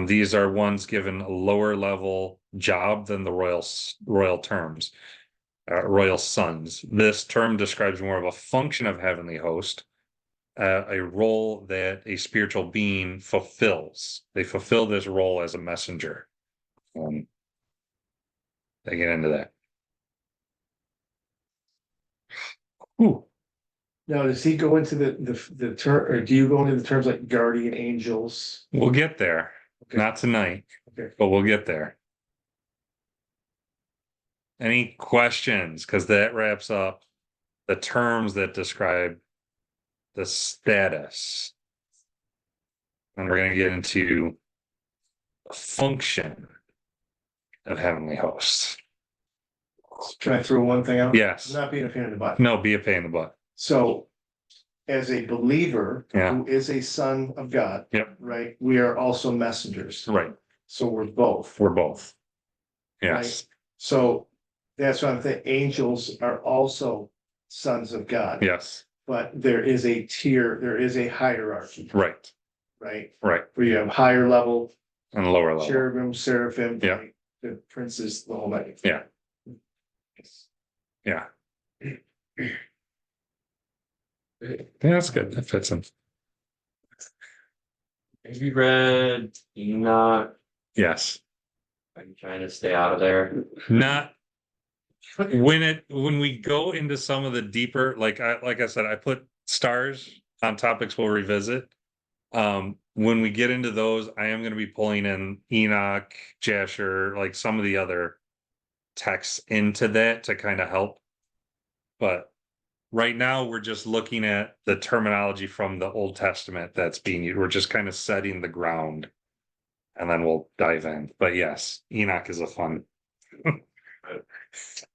These are ones given a lower level job than the royal terms, royal sons. This term describes more of a function of heavenly host, a role that a spiritual being fulfills. They fulfill this role as a messenger. They get into that. Ooh. Now, does he go into the term, or do you go into the terms like guardian angels? We'll get there. Okay. Not tonight, Okay. but we'll get there. Any questions? Because that wraps up the terms that describe the status. And we're going to get into the function of heavenly hosts. Can I throw one thing out? Yes. I'm not being a pain in the butt. No, be a pain in the butt. So, as a believer Yeah. who is a son of God, Yep. right? We are also messengers. Right. So we're both. We're both. Yes. So that's what I'm thinking. Angels are also sons of God. Yes. But there is a tier, there is a hierarchy, Right. right? Right. Where you have higher level, And lower level. cherubim, seraphim. Yeah. right? The princes, the whole night. Yeah. Yeah. Yeah, that's good. That fits in. Have you read Enoch? Yes. Are you trying to stay out of there? Not when we go into some of the deeper, like I said, I put stars on topics we'll revisit. When we get into those, I am going to be pulling in Enoch, Jasher, like some of the other texts into that to kind of help. But right now we're just looking at the terminology from the Old Testament that's being used. We're just kind of setting the ground and then we'll dive in. But yes, Enoch is a fun.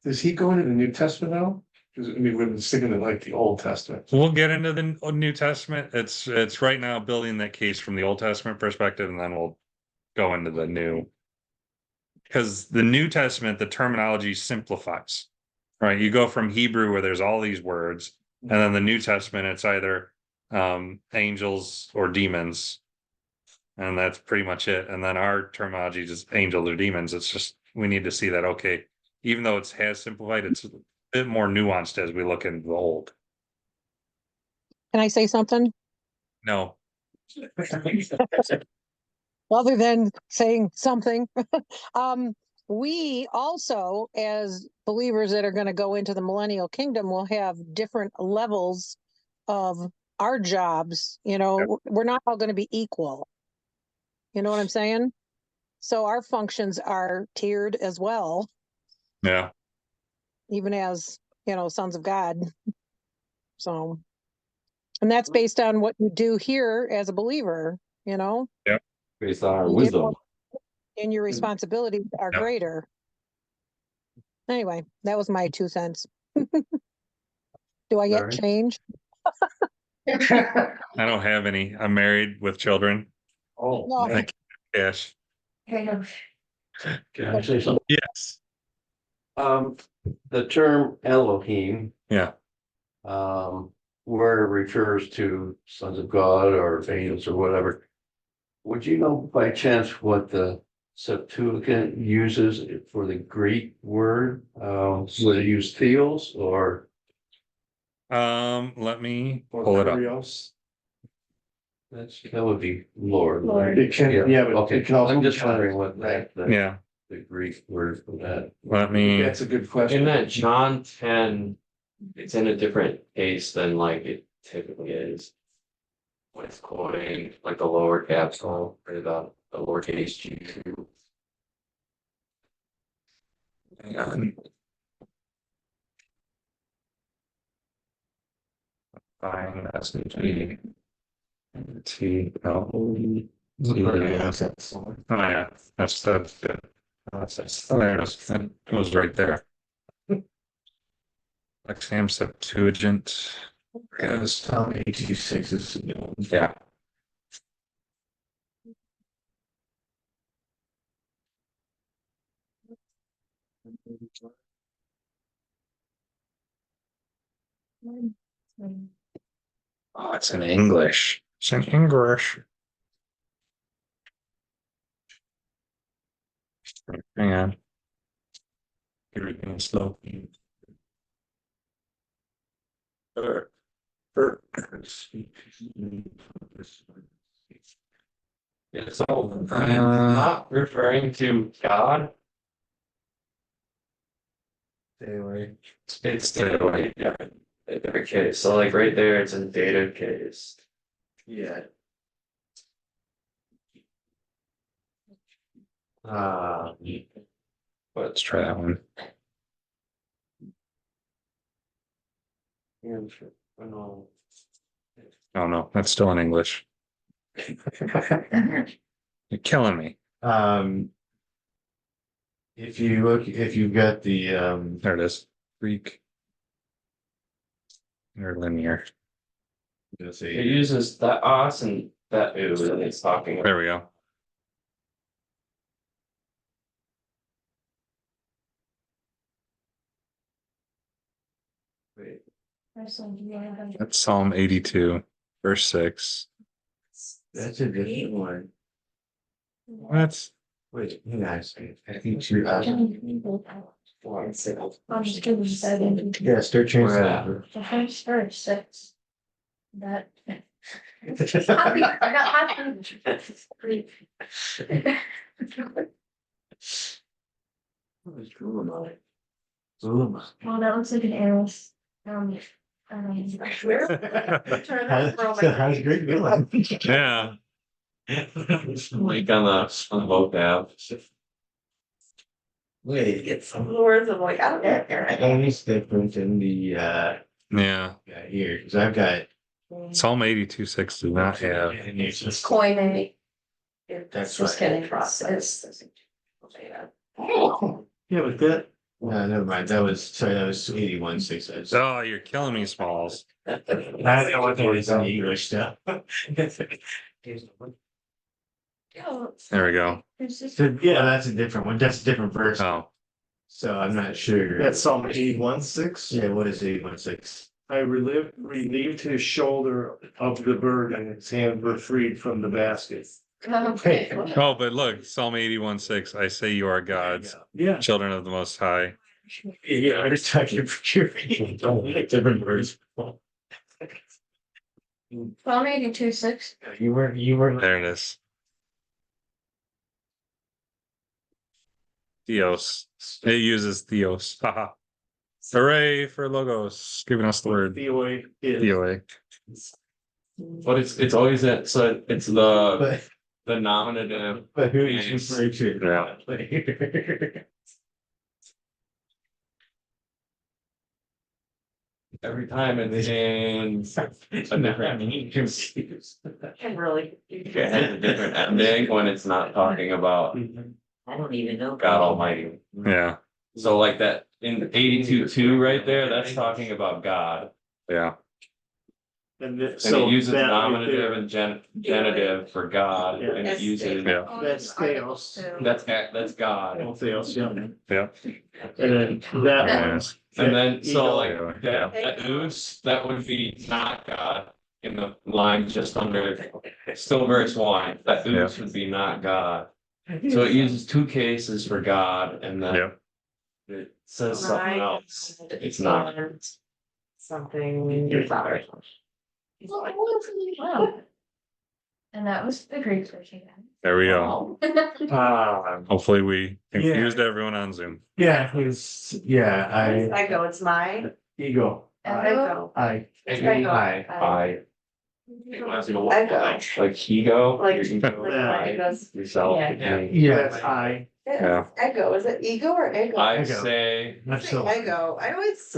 Does he go into the New Testament now? Because I mean, we've been sticking to like the Old Testament. We'll get into the New Testament. It's right now building that case from the Old Testament perspective, and then we'll go into the new. Because the New Testament, the terminology simplifies, right? You go from Hebrew where there's all these words, and then the New Testament, it's either angels or demons, and that's pretty much it. And then our terminology is angels or demons. It's just we need to see that, okay, even though it has simplified, it's a bit more nuanced as we look into the old. Can I say something? No. Other than saying something? We also, as believers that are going to go into the millennial kingdom, will have different levels of our jobs. You know, we're not all going to be equal. You know what I'm saying? So our functions are tiered as well, Yeah. even as, you know, sons of God. So, and that's based on what you do here as a believer, you know? Yeah. Based on our You get wisdom. more- And your responsibilities are Yeah. greater. Anyway, that was my 2 cents. Do I get Alright. change? I don't have any. I'm married with children. Oh, No. man. Cash. Can I say something? Yes. The term Elohim, Yeah. where it refers to sons of God or angels or whatever. Would you know by chance what the Septuagint uses for the Greek word? Would it use theos or? Let me Or pull it up. Kurios. That would be Lord. right? It can, yeah, but Okay, it can also. I'm be just wondering God. what Right. Yeah. the Greek word for that. Let me. That's a good question. In that John 10, it's in a different case than like it typically is. When it's quoting like the lower capsule or the lowercase g2. Hang on. Fine, that's me. T L O E. Oh yeah, that's good. Oh, there it is. That goes right there. Lexham Septuagint. Yes. Psalm 86 is. Yeah. Oh, it's in English. It's in English. Hang on. Everything is slow. It's all not referring to God. Stay away. It's stay away, yeah. In every case. So like right there, it's in dative case. Yeah. Let's try that one. Oh no, that's still in English. You're killing me. If you look, if you've got the There it is. Greek. Or linear. let's see. It uses that os and that oo that it's talking about. There we go. Wait, That's Psalm 82, verse 6. that's a different one. What? Wait, hang on a second. I think you. Yeah, start translating. The first verse, that's that. Zulma. Well, that looks like an arrow. How's Greg doing? Yeah. Like on the vocab. Wait, Get some of the words, I'm like, I don't know. that is different in the Yeah. yeah, here, because I've got. Psalm 82, 6 do not have. And it's just. Coin. That's Just right. kidding, process. Yeah, but that. No, never mind. That was, sorry, that was 81.6. Oh, you're killing me, Smalls. I don't know what that is in the English stuff. There we go. So, yeah, that's a different one. That's a different verse. Oh, So I'm not sure. That's Psalm 81:6. Yeah, what is 81.6? I relieved his shoulder of the burden, and his hands were freed from the basket. Okay. oh, but look, Psalm 81, 6. I say you are God's Yeah. children of the Most High. Yeah, I was talking for sure. Different verse. Psalm 82:6. You weren't. There it is. Theos. It uses Theos. Haha. Hooray for Logos, giving us the word. Theoi is. Theoi. But it's always that, so it's the But nominative. who is referring to? Yeah. Every time it's in a different And really. it has a different ending when it's not talking about I don't even know. God Almighty. Yeah. So like that in 82:2 right there, that's talking about God. Yeah. And And it uses nominative and genitive for God, Yeah. and it uses, Yeah. That's Theos. that's God. Oh, Theos, yeah. Yeah. And then that one. Yes. And then, so Yeah. like, that ooze, that would be not God in the line just under, still verse 1, that ooze would be not God. So it uses two cases for God, and then Yeah. it says something else, it's not. Something. Wow. And that was the Greek version. There we go. Hopefully we confused Yeah. everyone on Zoom. Yeah, I go, it's mine. Ego. I go. I. I. Like he go. Like, you can go like I, mine goes. yourself. Yeah. Yeah. That's I. Yeah. Ego, is it ego or ego? I Ego. say, Absolutely. Ego, I always.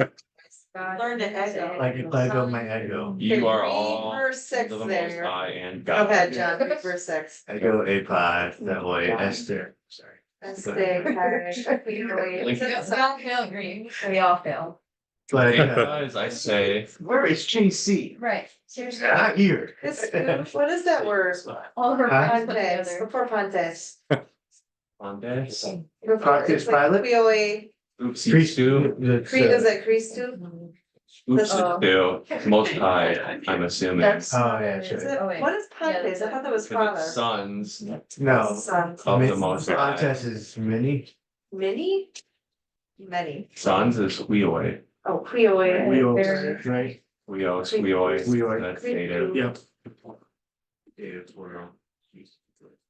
Learn to echo. Like if I go my ego. You are Read all verse six the most there. high and Go God. ahead, John, read verse six. I go A5 that way, Esther, sorry. We all fail, Green. We all fail. Like, Because I say, where is JC? Right, seriously. Not here. What is that word? All of our friends put Pontes, together. before Pontes. on this, Pontius Pilate? Quioe, oopsie doo, is it Christu? oopsie doo, most high, I'm assuming. That's. Oh, yeah, Is sure. it, Oh, wait. what is Pontes? I thought that was Because father. it's sons No. Sons. of the most high. Pontius is many. Many? Many. Sons is Huioi. Oh, Quioe. Right? Huioi, that's native. Yep.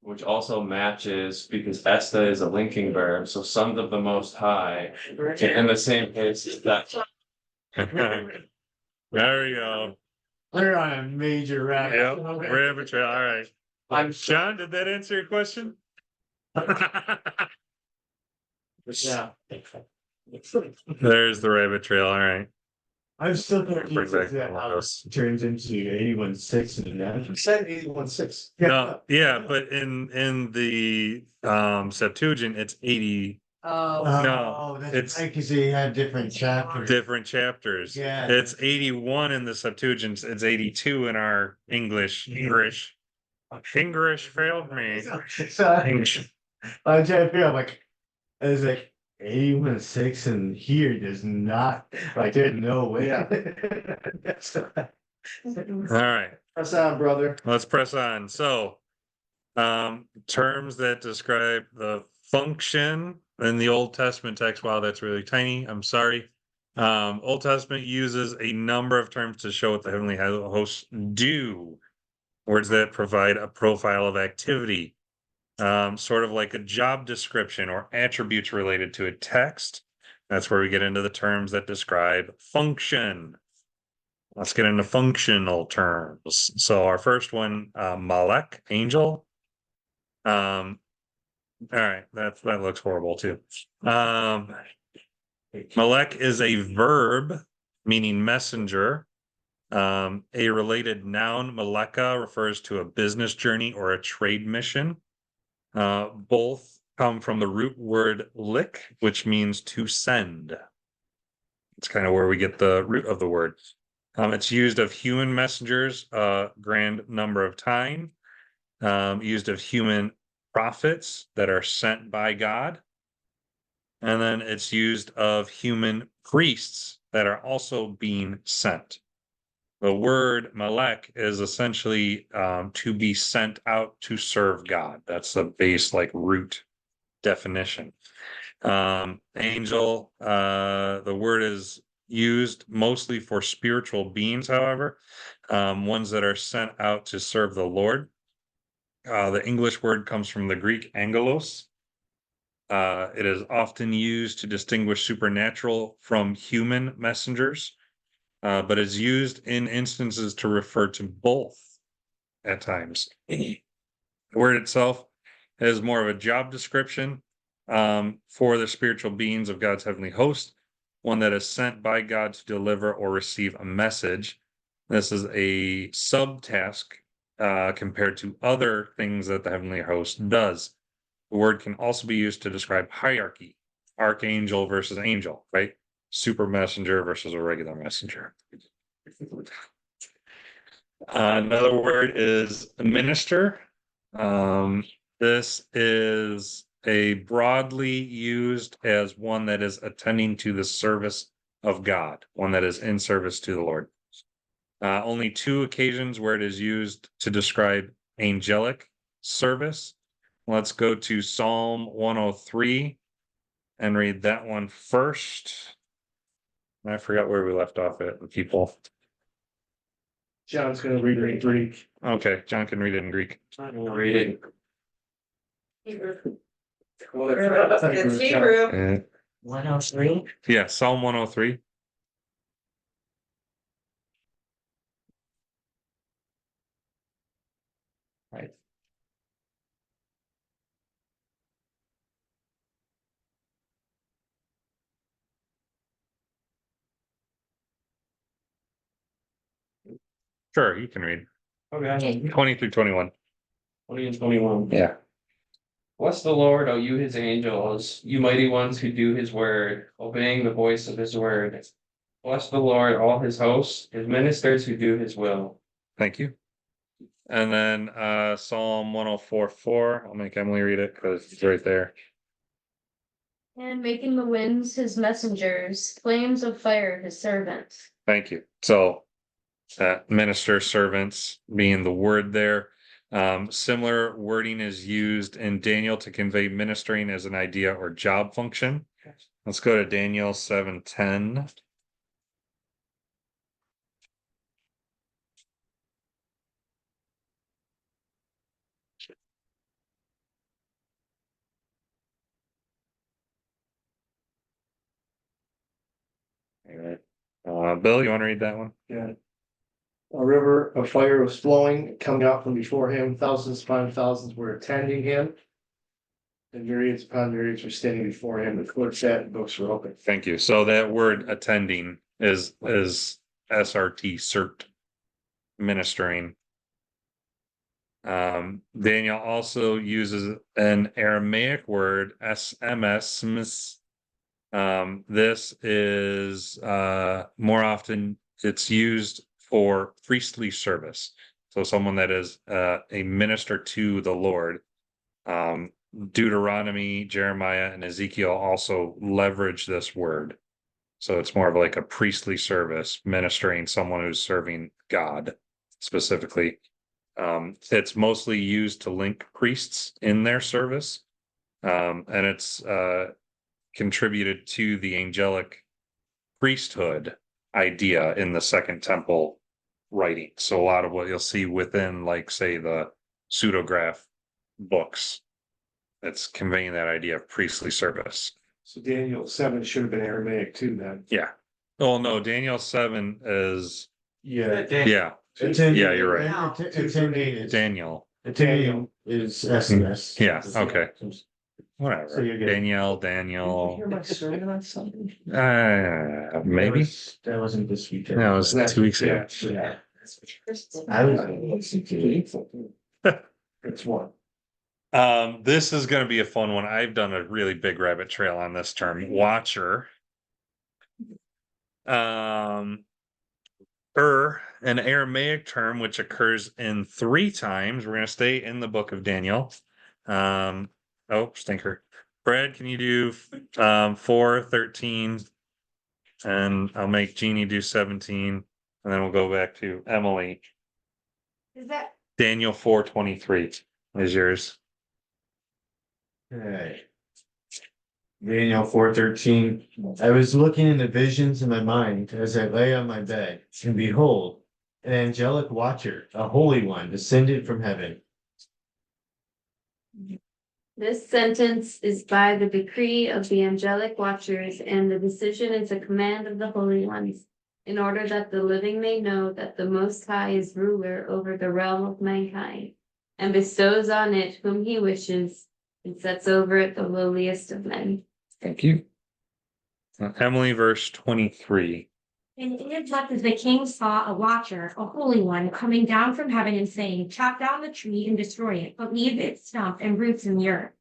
Which also matches because Esta is a linking verb, so sons of the most high. In the same case as that. There we go. We're on a major rabbit. Yep, rabbit trail, all right. John, did that answer your question? Yeah. There's the rabbit trail, all right. I'm still Bring confused back as to how the this turns into 81.6 and that. You said 81.6. No, yeah, but in the Septuagint, it's 80 Oh. No, Oh, that's it's- right, because they had different chapters. different chapters. Yeah. It's 81 in the Septuagint, it's 82 in our English. English failed me. So English. I'm trying to figure out like, I was like 81.6 and here does not, like, there's no way. Yeah. All right, Press on, brother. let's press on. So, terms that describe the function in the Old Testament text. Wow, that's really tiny. I'm sorry. Old Testament uses a number of terms to show what the heavenly hosts do. Words that provide a profile of activity, sort of like a job description or attributes related to a text. That's where we get into the terms that describe function. Let's get into functional terms. So our first one, Malek, angel. All right, that looks horrible too. Malek is a verb meaning messenger. A related noun, Maleka, refers to a business journey or a trade mission. Both come from the root word lik, which means to send. It's kind of where we get the root of the word. It's used of human messengers a grand number of times. Used of human prophets that are sent by God. And then it's used of human priests that are also being sent. The word Malek is essentially to be sent out to serve God. That's the base, like, root definition. Angel, the word is used mostly for spiritual beings, however, ones that are sent out to serve the Lord. The English word comes from the Greek angelos. It is often used to distinguish supernatural from human messengers, but is used in instances to refer to both at times. The word itself is more of a job description for the spiritual beings of God's heavenly host, one that is sent by God to deliver or receive a message. This is a subtask compared to other things that the heavenly host does. The word can also be used to describe hierarchy, archangel versus angel, right? Super messenger versus a regular messenger. Another word is minister. This is a broadly used as one that is attending to the service of God, one that is in service to the Lord. Only 2 occasions where it is used to describe angelic service. Let's go to Psalm 103 and read that one first. I forgot where we left off at, people. John's gonna read it in Greek. Okay, John can read it in Greek. Read it. It's Hebrew. 103. Yeah, Psalm 103. Right. Sure, you can read Okay, 20 through 21. 20 and 21. Yeah. Bless the Lord, O you his angels, you mighty ones who do his word, obeying the voice of his word. Bless the Lord, all his hosts, his ministers who do his will. Thank you. And then Psalm 104:4. I'll make Emily read it because it's right there. And making the winds his messengers, flames of fire his servants. Thank you. So minister servants being the word there. Similar wording is used in Daniel to convey ministering as an idea or job function. Let's go to Daniel 7:10. Bill, you want to read that one? Yeah. A river of fire was flowing, coming out from before him, thousands upon thousands were attending him. And myriads upon myriads were standing before him, the court sat and books were open. Thank you. So that word attending is SRT, cert, ministering. Daniel also uses an Aramaic word, SMS. This is more often it's used for priestly service. So someone that is a minister to the Lord. Deuteronomy, Jeremiah, and Ezekiel also leverage this word. So it's more of like a priestly service, ministering someone who's serving God specifically. It's mostly used to link priests in their service. And it's contributed to the angelic priesthood idea in the Second Temple writing. So a lot of what you'll see within, like, say, the pseudograph books, it's conveying that idea of priestly service. So Daniel 7 should have been Aramaic too then. Yeah. Oh no, Daniel 7 is Yeah. yeah. Attending- Yeah, you're right. Attending is. Daniel. Attending is SMS. Yeah, okay. Whatever. So you're good. Daniel. Hear my sermon on Sunday? Maybe. That wasn't this week. That was 2 weeks ago. Yeah. I was. It's one. This is going to be a fun one. I've done a really big rabbit trail on this term, watcher. An Aramaic term which occurs in 3 times. We're going to stay in the book of Daniel. Oh, stinker. Brad, can you do 4, 13? And I'll make Jeannie do 17. And then we'll go back to Emily. Is that Daniel 4:23 is yours. Okay. Daniel 4:13. I was looking into visions in my mind as I lay on my bed, and behold, an angelic watcher, a holy one, descended from heaven. This sentence is by the decree of the angelic watchers, and the decision is a command of the holy ones, in order that the living may know that the Most High is ruler over the realm of mankind, and bestows on it whom he wishes, and sets over it the lowliest of men. Thank you. Emily, verse 23. And inasmuch as the king saw a watcher, a holy one, coming down from heaven and saying, chop down the tree and destroy it, but leave its stump and roots in the earth,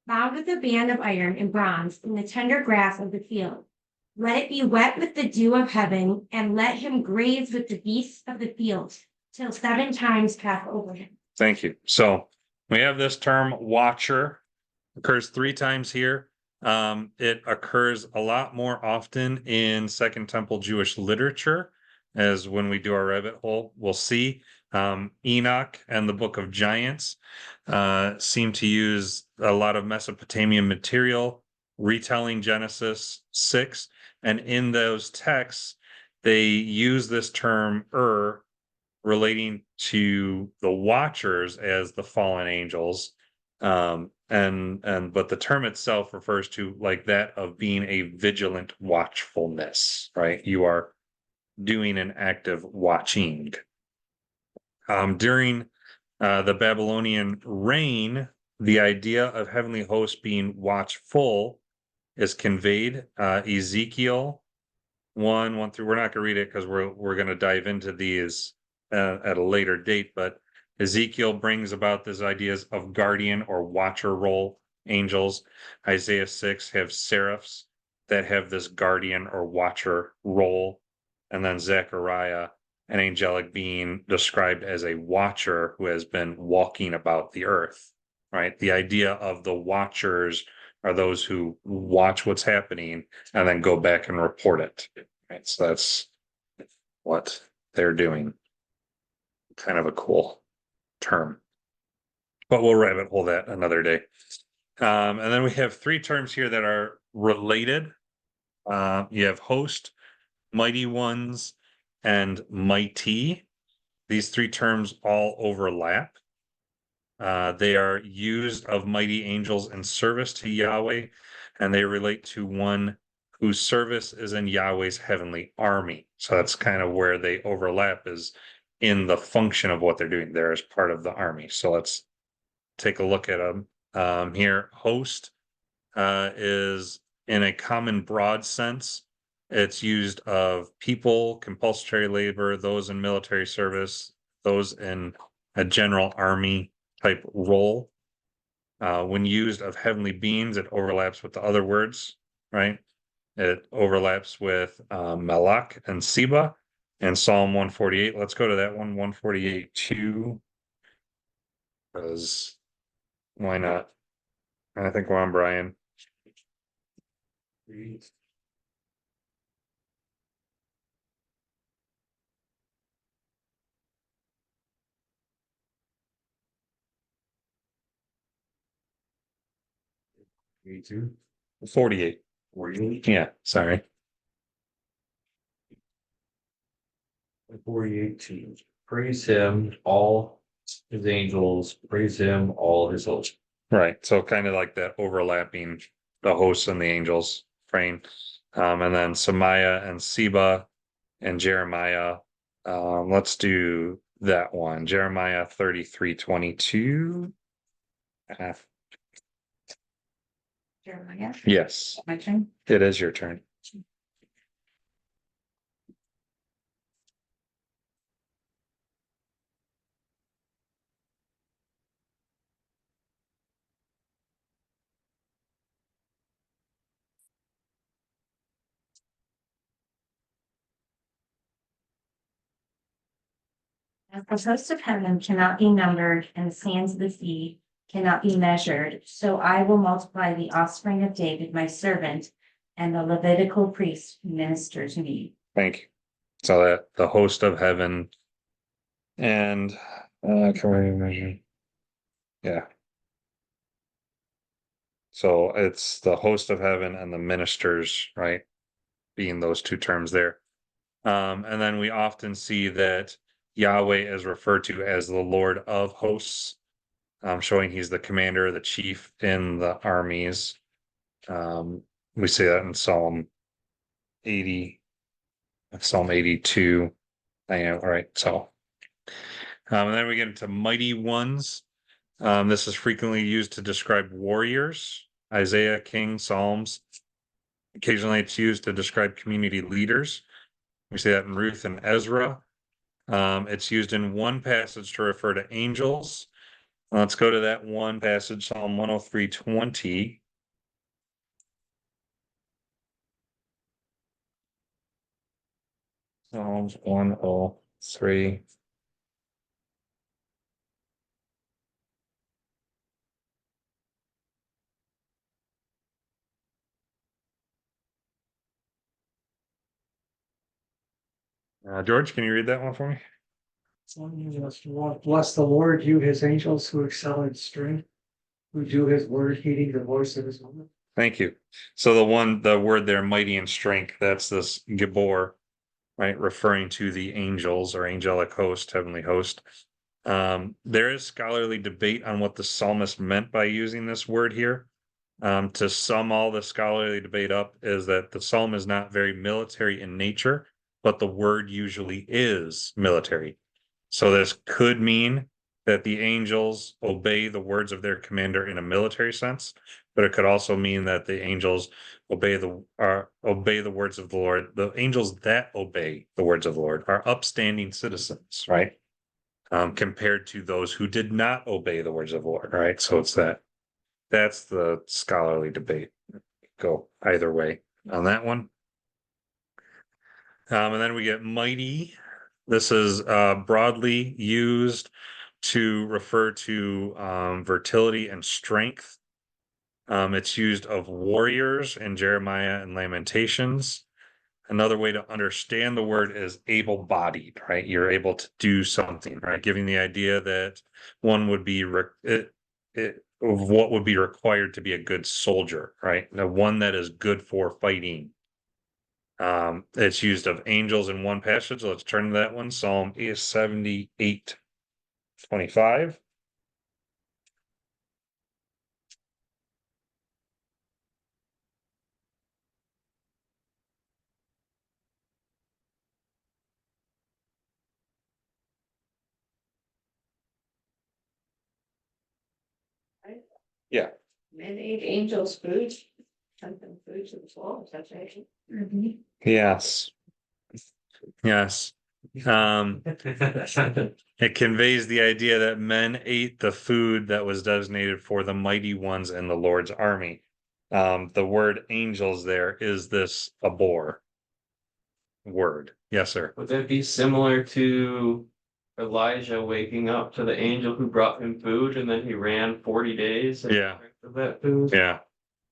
bound with a band of iron and bronze in the tender grass of the field. Let it be wet with the dew of heaven, and let him graze with the beasts of the field, till 7 times pass over him. Thank you. So we have this term watcher, occurs 3 times here. It occurs a lot more often in Second Temple Jewish literature, as when we do our rabbit hole, we'll see. Enoch and the Book of Giants seem to use a lot of Mesopotamian material, retelling Genesis 6, and in those texts, they use this term relating to the watchers as the fallen angels. But the term itself refers to like that of being a vigilant watchfulness, right? You are doing an active watching. During the Babylonian reign, the idea of heavenly hosts being watchful is conveyed. Ezekiel 1 through, we're not going to read it because we're going to dive into these at a later date, but Ezekiel brings about these ideas of guardian or watcher role angels. Isaiah 6 have seraphs that have this guardian or watcher role. And then Zechariah, an angelic being described as a watcher who has been walking about the earth, right? The idea of the watchers are those who watch what's happening and then go back and report it, right? So that's what they're doing. Kind of a cool term, but we'll rabbit hole that another day. And then we have three terms here that are related. You have host, mighty ones, and mighty. These three terms all overlap. They are used of mighty angels in service to Yahweh, and they relate to one whose service is in Yahweh's heavenly army. So that's kind of where they overlap, is in the function of what they're doing there as part of the army. So let's take a look at them. Here, host is in a common broad sense. It's used of people, compulsory labor, those in military service, those in a general army type role. When used of heavenly beings, it overlaps with the other words, right? It overlaps with Malak and Seba and Psalm 148. Let's go to that one, 148 2. Because why not? I think we're on Brian. Me too. 48. 48? Yeah, sorry. 48 2. Praise him, all his angels, praise him, all his hosts. Right. So kind of like that overlapping the hosts and the angels frame. And then Samaiah and Seba and Jeremiah. Let's do that one. Jeremiah 33:22. Jeremiah, Yes, my turn. it is your turn. As the hosts of heaven cannot be numbered and the sands of the sea cannot be measured, so I will multiply the offspring of David, my servant, and the Levitical priest who minister to me. Thank you. So that the host of heaven and can we measure? Yeah. So it's the host of heaven and the ministers, right? Being those two terms there. And then we often see that Yahweh is referred to as the Lord of hosts, showing he's the commander, the chief in the armies. We see that in Psalm 80, Psalm 82. All right. So, and then we get into mighty ones. This is frequently used to describe warriors, Isaiah, King, Psalms. Occasionally it's used to describe community leaders. We see that in Ruth and Ezra. It's used in one passage to refer to angels. Let's go to that one passage, Psalm 103:20. Psalms 103. George, can you read that one for me? Bless the Lord, you his angels who excel in strength, who do his word, heeding the voice of his word. Thank you. So the word there, mighty in strength, that's this Gibor, right? Referring to the angels or angelic host, heavenly host. There is scholarly debate on what the psalmist meant by using this word here. To sum all the scholarly debate up is that the psalm is not very military in nature, but the word usually is military. So this could mean that the angels obey the words of their commander in a military sense, but it could also mean that the angels obey the words of the Lord. The angels that obey the words of the Lord are upstanding citizens, right? compared to those who did not obey the words of the Lord, right? So it's that's the scholarly debate. Go either way on that one. And then we get mighty. This is broadly used to refer to fertility and strength. It's used of warriors in Jeremiah and Lamentations. Another way to understand the word is able-bodied, right? You're able to do something, right? Giving the idea that one would be of what would be required to be a good soldier, right? Now, one that is good for fighting. It's used of angels in one passage. Let's turn to that one. Psalm 78:25. Yeah. Men ate angels' food. Something food to the floor, that's right. Yes. Yes. It conveys the idea that men ate the food that was designated for the mighty ones in the Lord's army. The word angels there is this abor word. Yes, sir. Would that be similar to Elijah waking up to the angel who brought him food and then he ran 40 days? Yeah. Of that food? Yeah.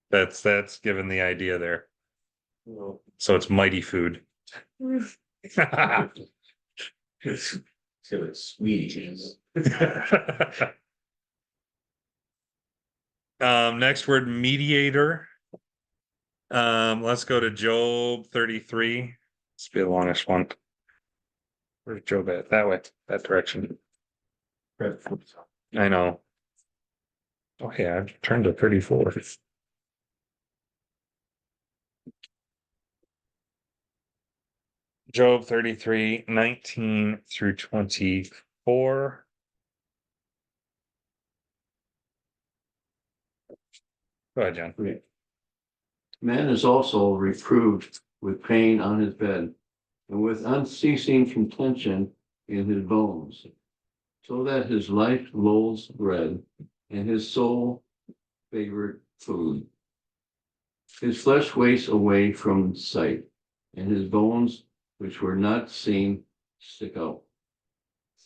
That's given the idea there. So it's mighty food. So it's sweet. Next word, mediator. Let's go to Job 33. This will be the longest one. Where's Job at? That way, that direction. I know. Okay, I've turned to 34. Job 33:19-24. Go ahead, John. Man is also reproved with pain on his bed, and with unceasing contention in his bones, so that his life loathes bread, and his soul favored food. His flesh wastes away from sight, and his bones, which were not seen, stick out.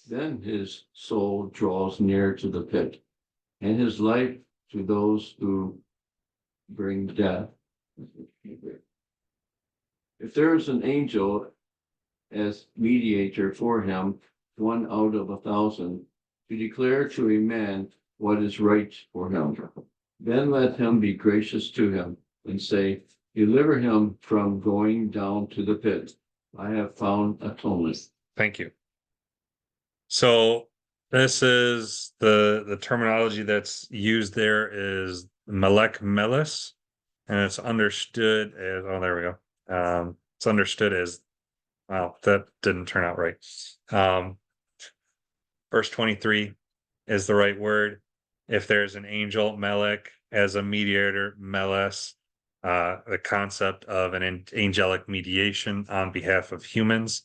Then his soul draws near to the pit, and his life to those who bring death. If there is an angel as mediator for him, one out of 1,000, to declare to a man what is right for him, then let him be gracious to him and say, deliver him from going down to the pit. I have found atonement. Thank you. So this is the terminology that's used there is Melech Melis, and it's understood as, oh, there we go. It's understood as, wow, that didn't turn out right. Verse 23 is the right word. If there's an angel, Melech, as a mediator, Meles, the concept of an angelic mediation on behalf of humans.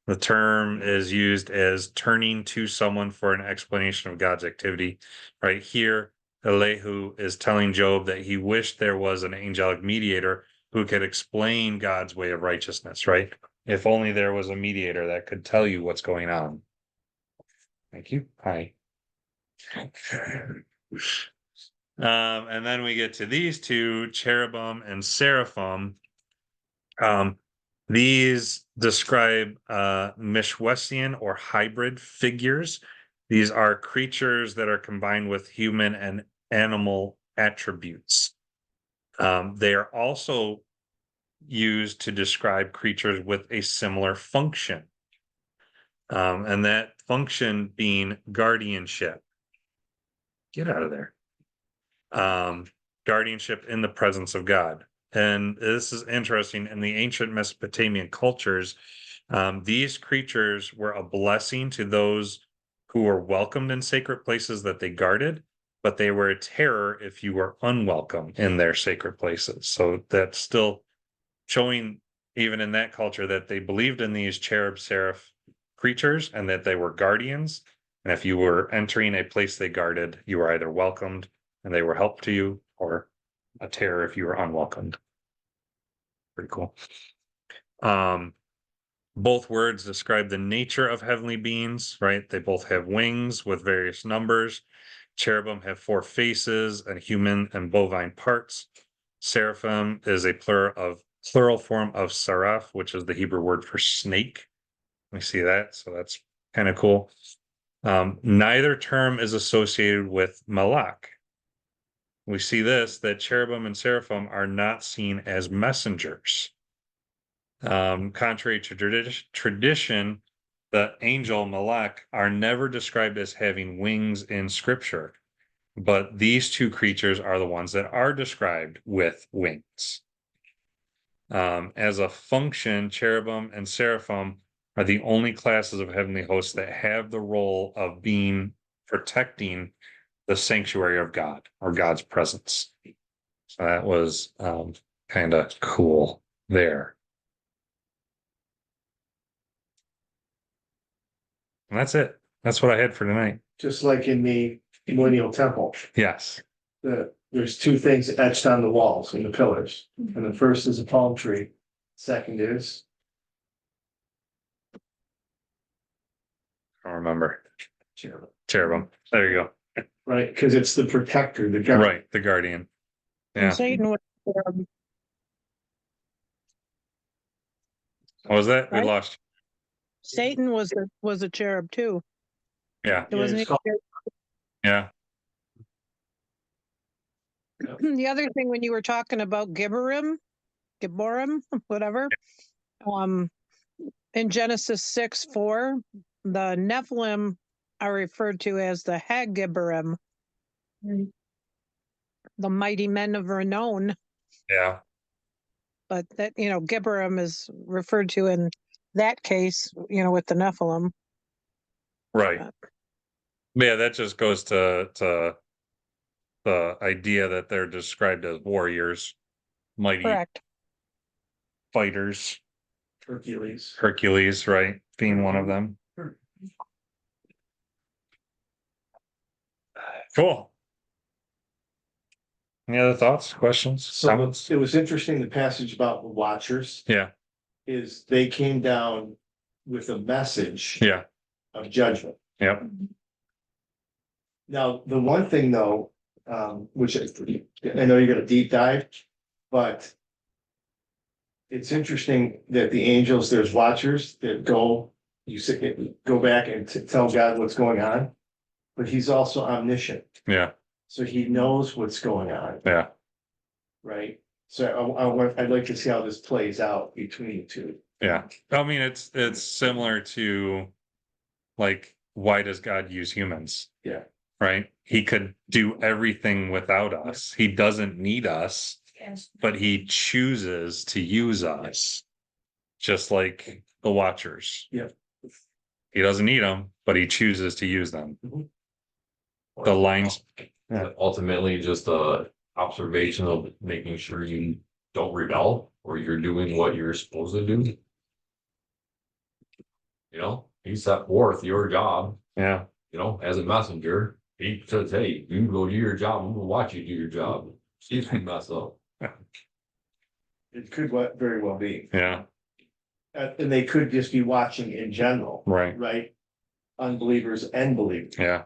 The term is used as turning to someone for an explanation of God's activity. Right here, Elihu is telling Job that he wished there was an angelic mediator who could explain God's way of righteousness, right? If only there was a mediator that could tell you what's going on. Thank you. Hi. And then we get to these two, cherubim and seraphim. These describe Mishwessian or hybrid figures. These are creatures that are combined with human and animal attributes. They are also used to describe creatures with a similar function. And that function being guardianship. Get out of there. Guardianship in the presence of God. And this is interesting. In the ancient Mesopotamian cultures, these creatures were a blessing to those who were welcomed in sacred places that they guarded, but they were a terror if you were unwelcome in their sacred places. So that's still showing, even in that culture, that they believed in these cherub seraph creatures and that they were guardians. And if you were entering a place they guarded, you were either welcomed and they were help to you, or a terror if you were unwelcomed. Pretty cool. Both words describe the nature of heavenly beings, right? They both have wings with various numbers. Cherubim have 4 faces and human and bovine parts. Seraphim is a plural form of seraph, which is the Hebrew word for snake. We see that, so that's kind of cool. Neither term is associated with malak. We see this, that cherubim and seraphim are not seen as messengers. Contrary to tradition, the angel malak are never described as having wings in scripture, but these 2 creatures are the ones that are described with wings. As a function, cherubim and seraphim are the only classes of heavenly hosts that have the role of being protecting the sanctuary of God, or God's presence. So that was kind of cool there. And that's it. That's what I had for tonight. Just like in the Millennial Temple, Yes. there's 2 things etched on the walls and the pillars. And the first is a palm tree. Second is, I don't remember. Cherubim. There you go. right, because it's the protector, the guard. Right. The guardian. Yeah. Satan was, What was that? We Right. lost. Satan was a cherub too. Yeah. It wasn't. Yeah. The other thing, when you were talking about Gibborim, whatever, in Genesis 6:4, the Nephilim are referred to as the Hagibborim, the mighty men of renown. Yeah. But that, Gibborim is referred to in that case, with the Nephilim. Right. Yeah, that just goes to the idea that they're described as warriors, mighty Correct. fighters. Hercules. Right? Being one of them. Cool. Any other thoughts, questions, So comments? it was interesting, the passage about the watchers Yeah. is they came down with a message Yeah. of judgment. Yep. Now, the one thing though, which I know you're gonna deep dive, but it's interesting that the angels, there's watchers that go back and tell God what's going on, but he's also omniscient, Yeah. so he knows what's going on, Yeah. right? So I'd like to see how this plays out between the 2. Yeah. I mean, it's similar to, like, why does God use humans? Yeah. Right? He could do everything without us. He doesn't need us, but he chooses to use us, just like the watchers. Yeah. He doesn't need them, but he chooses to use them. The lines. Ultimately, just a observation of making sure you don't rebel or you're doing what you're supposed to do. He set forth your job. Yeah. As a messenger, he says, hey, you go do your job, I'm gonna watch you do your job. See if you mess up. It could very well be. Yeah. And they could just be watching in general. Right. Right? Unbelievers and believers. Yeah.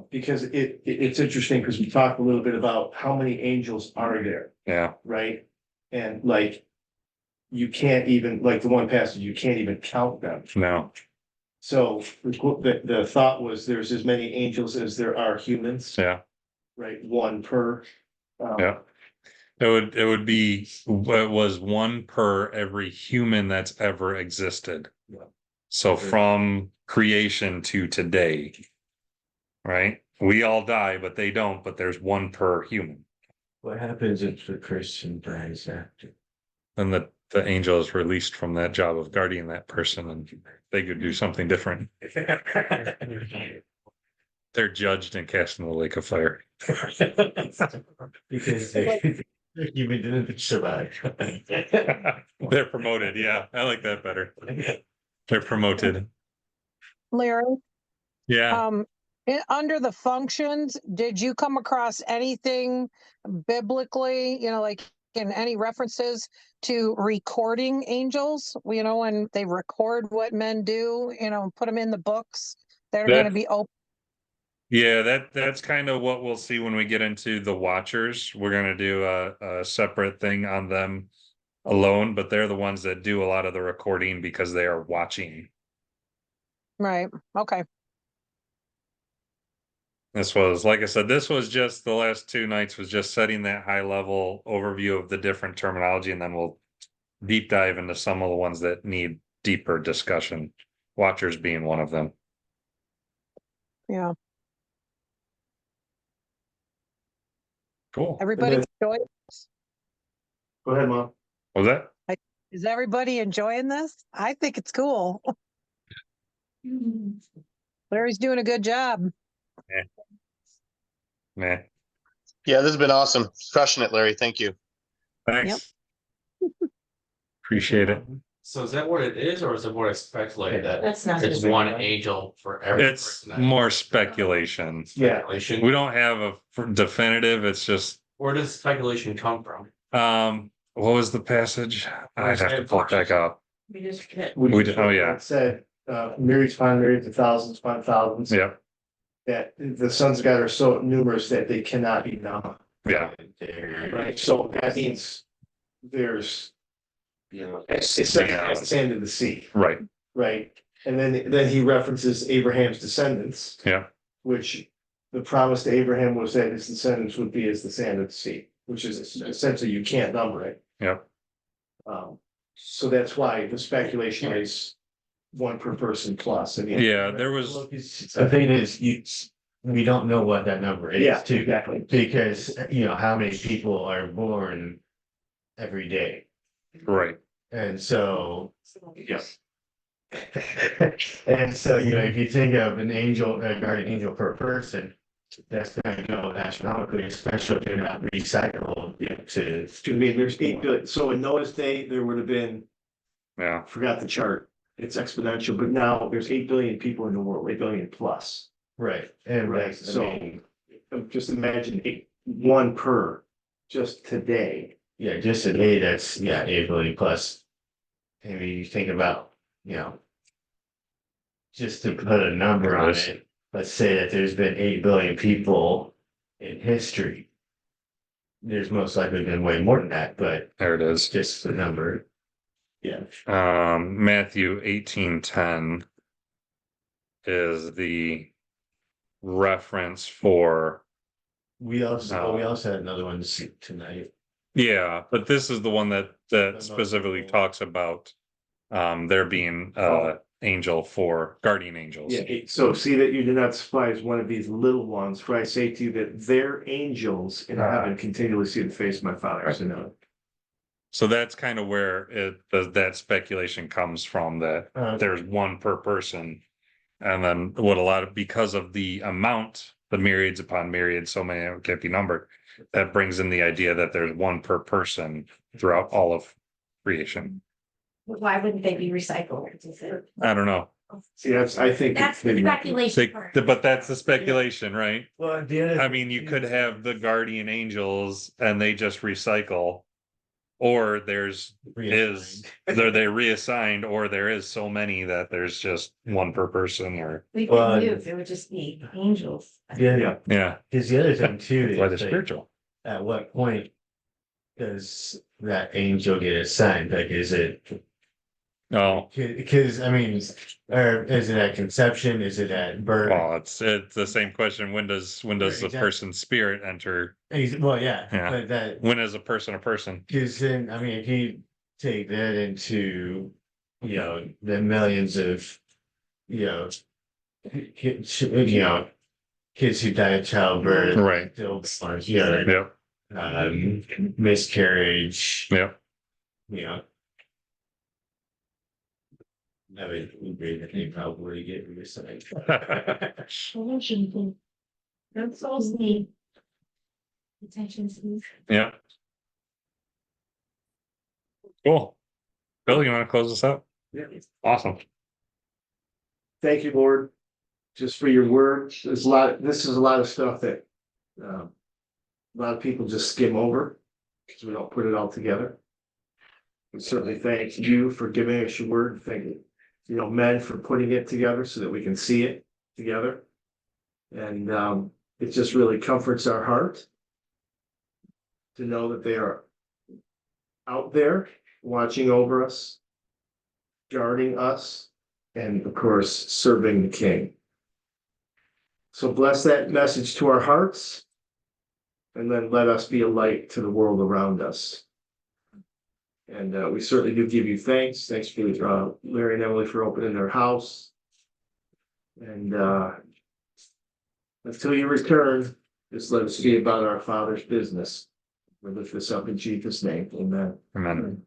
Because it's interesting, because we talked a little bit about how many angels are there, Yeah. right? And like, you can't even, like the one passage, you can't even count them. No. So the thought was there's as many angels as there are humans, Yeah. right? 1 per. Yeah. It was 1 per every human that's ever existed. So from creation to today. Right? We all die, but they don't, but there's 1 per human. What happens if the Christian dies after? Then the angel is released from that job of guarding that person, and they could do something different. They're judged and cast in the lake of fire. Because human didn't survive. They're promoted. Yeah, I like that better. They're promoted. Larry, Yeah, under the functions, did you come across anything biblically, like in any references to recording angels, when they record what men do, put them in the books that are going to that, be open? yeah, that's kind of what we'll see when we get into the Watchers. We're gonna do a separate thing on them alone, but they're the ones that do a lot of the recording because they are watching. Right. Okay. This was, like I said, this was just the last two nights was just setting that high level overview of the different terminology, and then we'll deep dive into some of the ones that need deeper discussion. Watchers being one of them. Yeah. Cool. Everybody enjoy? Go ahead, Mom. What was that? Is everybody enjoying this? I think it's cool. Larry's doing a good job. Man, Yeah, this has been awesome. Crushing it, Larry. Thank you. thanks. Appreciate it. So is that what it is, or is it what I speculated that That's not. it's one angel for every It's person? more speculation. Yeah. We don't have a definitive. It's just Where does speculation come from? what was the passage? I'd have to pull it back up. We just hit. We did, oh yeah, It said, myriads upon myriads of thousands upon thousands. yeah, That the sons of God are so numerous that they cannot be numbered. yeah, Right, so that means there's, it's like the sand of the sea, right, right? And then he references Abraham's descendants, yeah, which the promise to Abraham was that his descendants would be as the sand of the sea, which is essentially you can't number it. yeah. So that's why the speculation is one per person plus. I mean, Yeah, there was, The thing is, we don't know what that number Yeah, is too, exactly. because, how many people are born every day, right, and so. Yeah. And so, if you think of an angel, a guardian angel per person, that's gonna go astronomically, especially if they're not recyclable, To me, there's 8 billion. So in Noah's day, there would have been, yeah, forgot the chart. It's exponential, but now there's 8 billion people in the world, 8 billion plus. Right, and Right, that's, so just imagine one per just today. yeah, just today, that's, 8 billion plus. I mean, you think about, just to put a number on it, let's say that there's been 8 billion people in history. There's most likely been way more than that, but there it is. just the number. Yeah. Matthew 18:10 is the reference for, We also had another one tonight. yeah, but this is the one that specifically talks about there being angel for guardian angels. Yeah, so see that you do not despise one of these little ones, for I say to you that their angels in heaven continually see the face of my Father. So no. So that's kind of where that speculation comes from, that there's one per person. And then because of the amount, the myriads upon myriads, so many can't be numbered, that brings in the idea that there's one per person throughout all of creation. Why wouldn't they be recycled? I don't know. See, I think. That's the speculation part. But that's the speculation, right? Well, I mean, you could have the guardian angels and they just recycle. Or they're they reassigned, or there is so many that there's just one per person, or We could move, it would just be angels. Yeah. yeah. Because the other thing too That's why they're is, like, spiritual. at what point does that angel get assigned? Like, is it? Oh, Because I mean, or is it at conception? Is it at birth? well, it's the same question. When does the Exactly. person's spirit enter? Well, yeah, Yeah. but that, When is a person a person? because then, I mean, if you take that into, the millions of, kids, kids who die of childbirth. Right. Stillborns, Yep. miscarriage. Yep. I would agree that they probably get reassigned. That's all need. Attention, Steve. Yeah. Cool. Bill, you want to close this up? Yeah. Awesome. thank you, Lord, just for your word. This is a lot of stuff that a lot of people just skim over because we don't put it all together. We certainly thank you for giving us your word. Thank you, men for putting it together so that we can see it together. And it just really comforts our heart to know that they are out there watching over us, guarding us, and of course, serving the King. So bless that message to our hearts, and then let us be a light to the world around us. And we certainly do give you thanks. Thanks for Larry and Emily for opening their house. And until you return, just let us be about our Father's business. We lift this up in Jesus' name. Amen. Amen.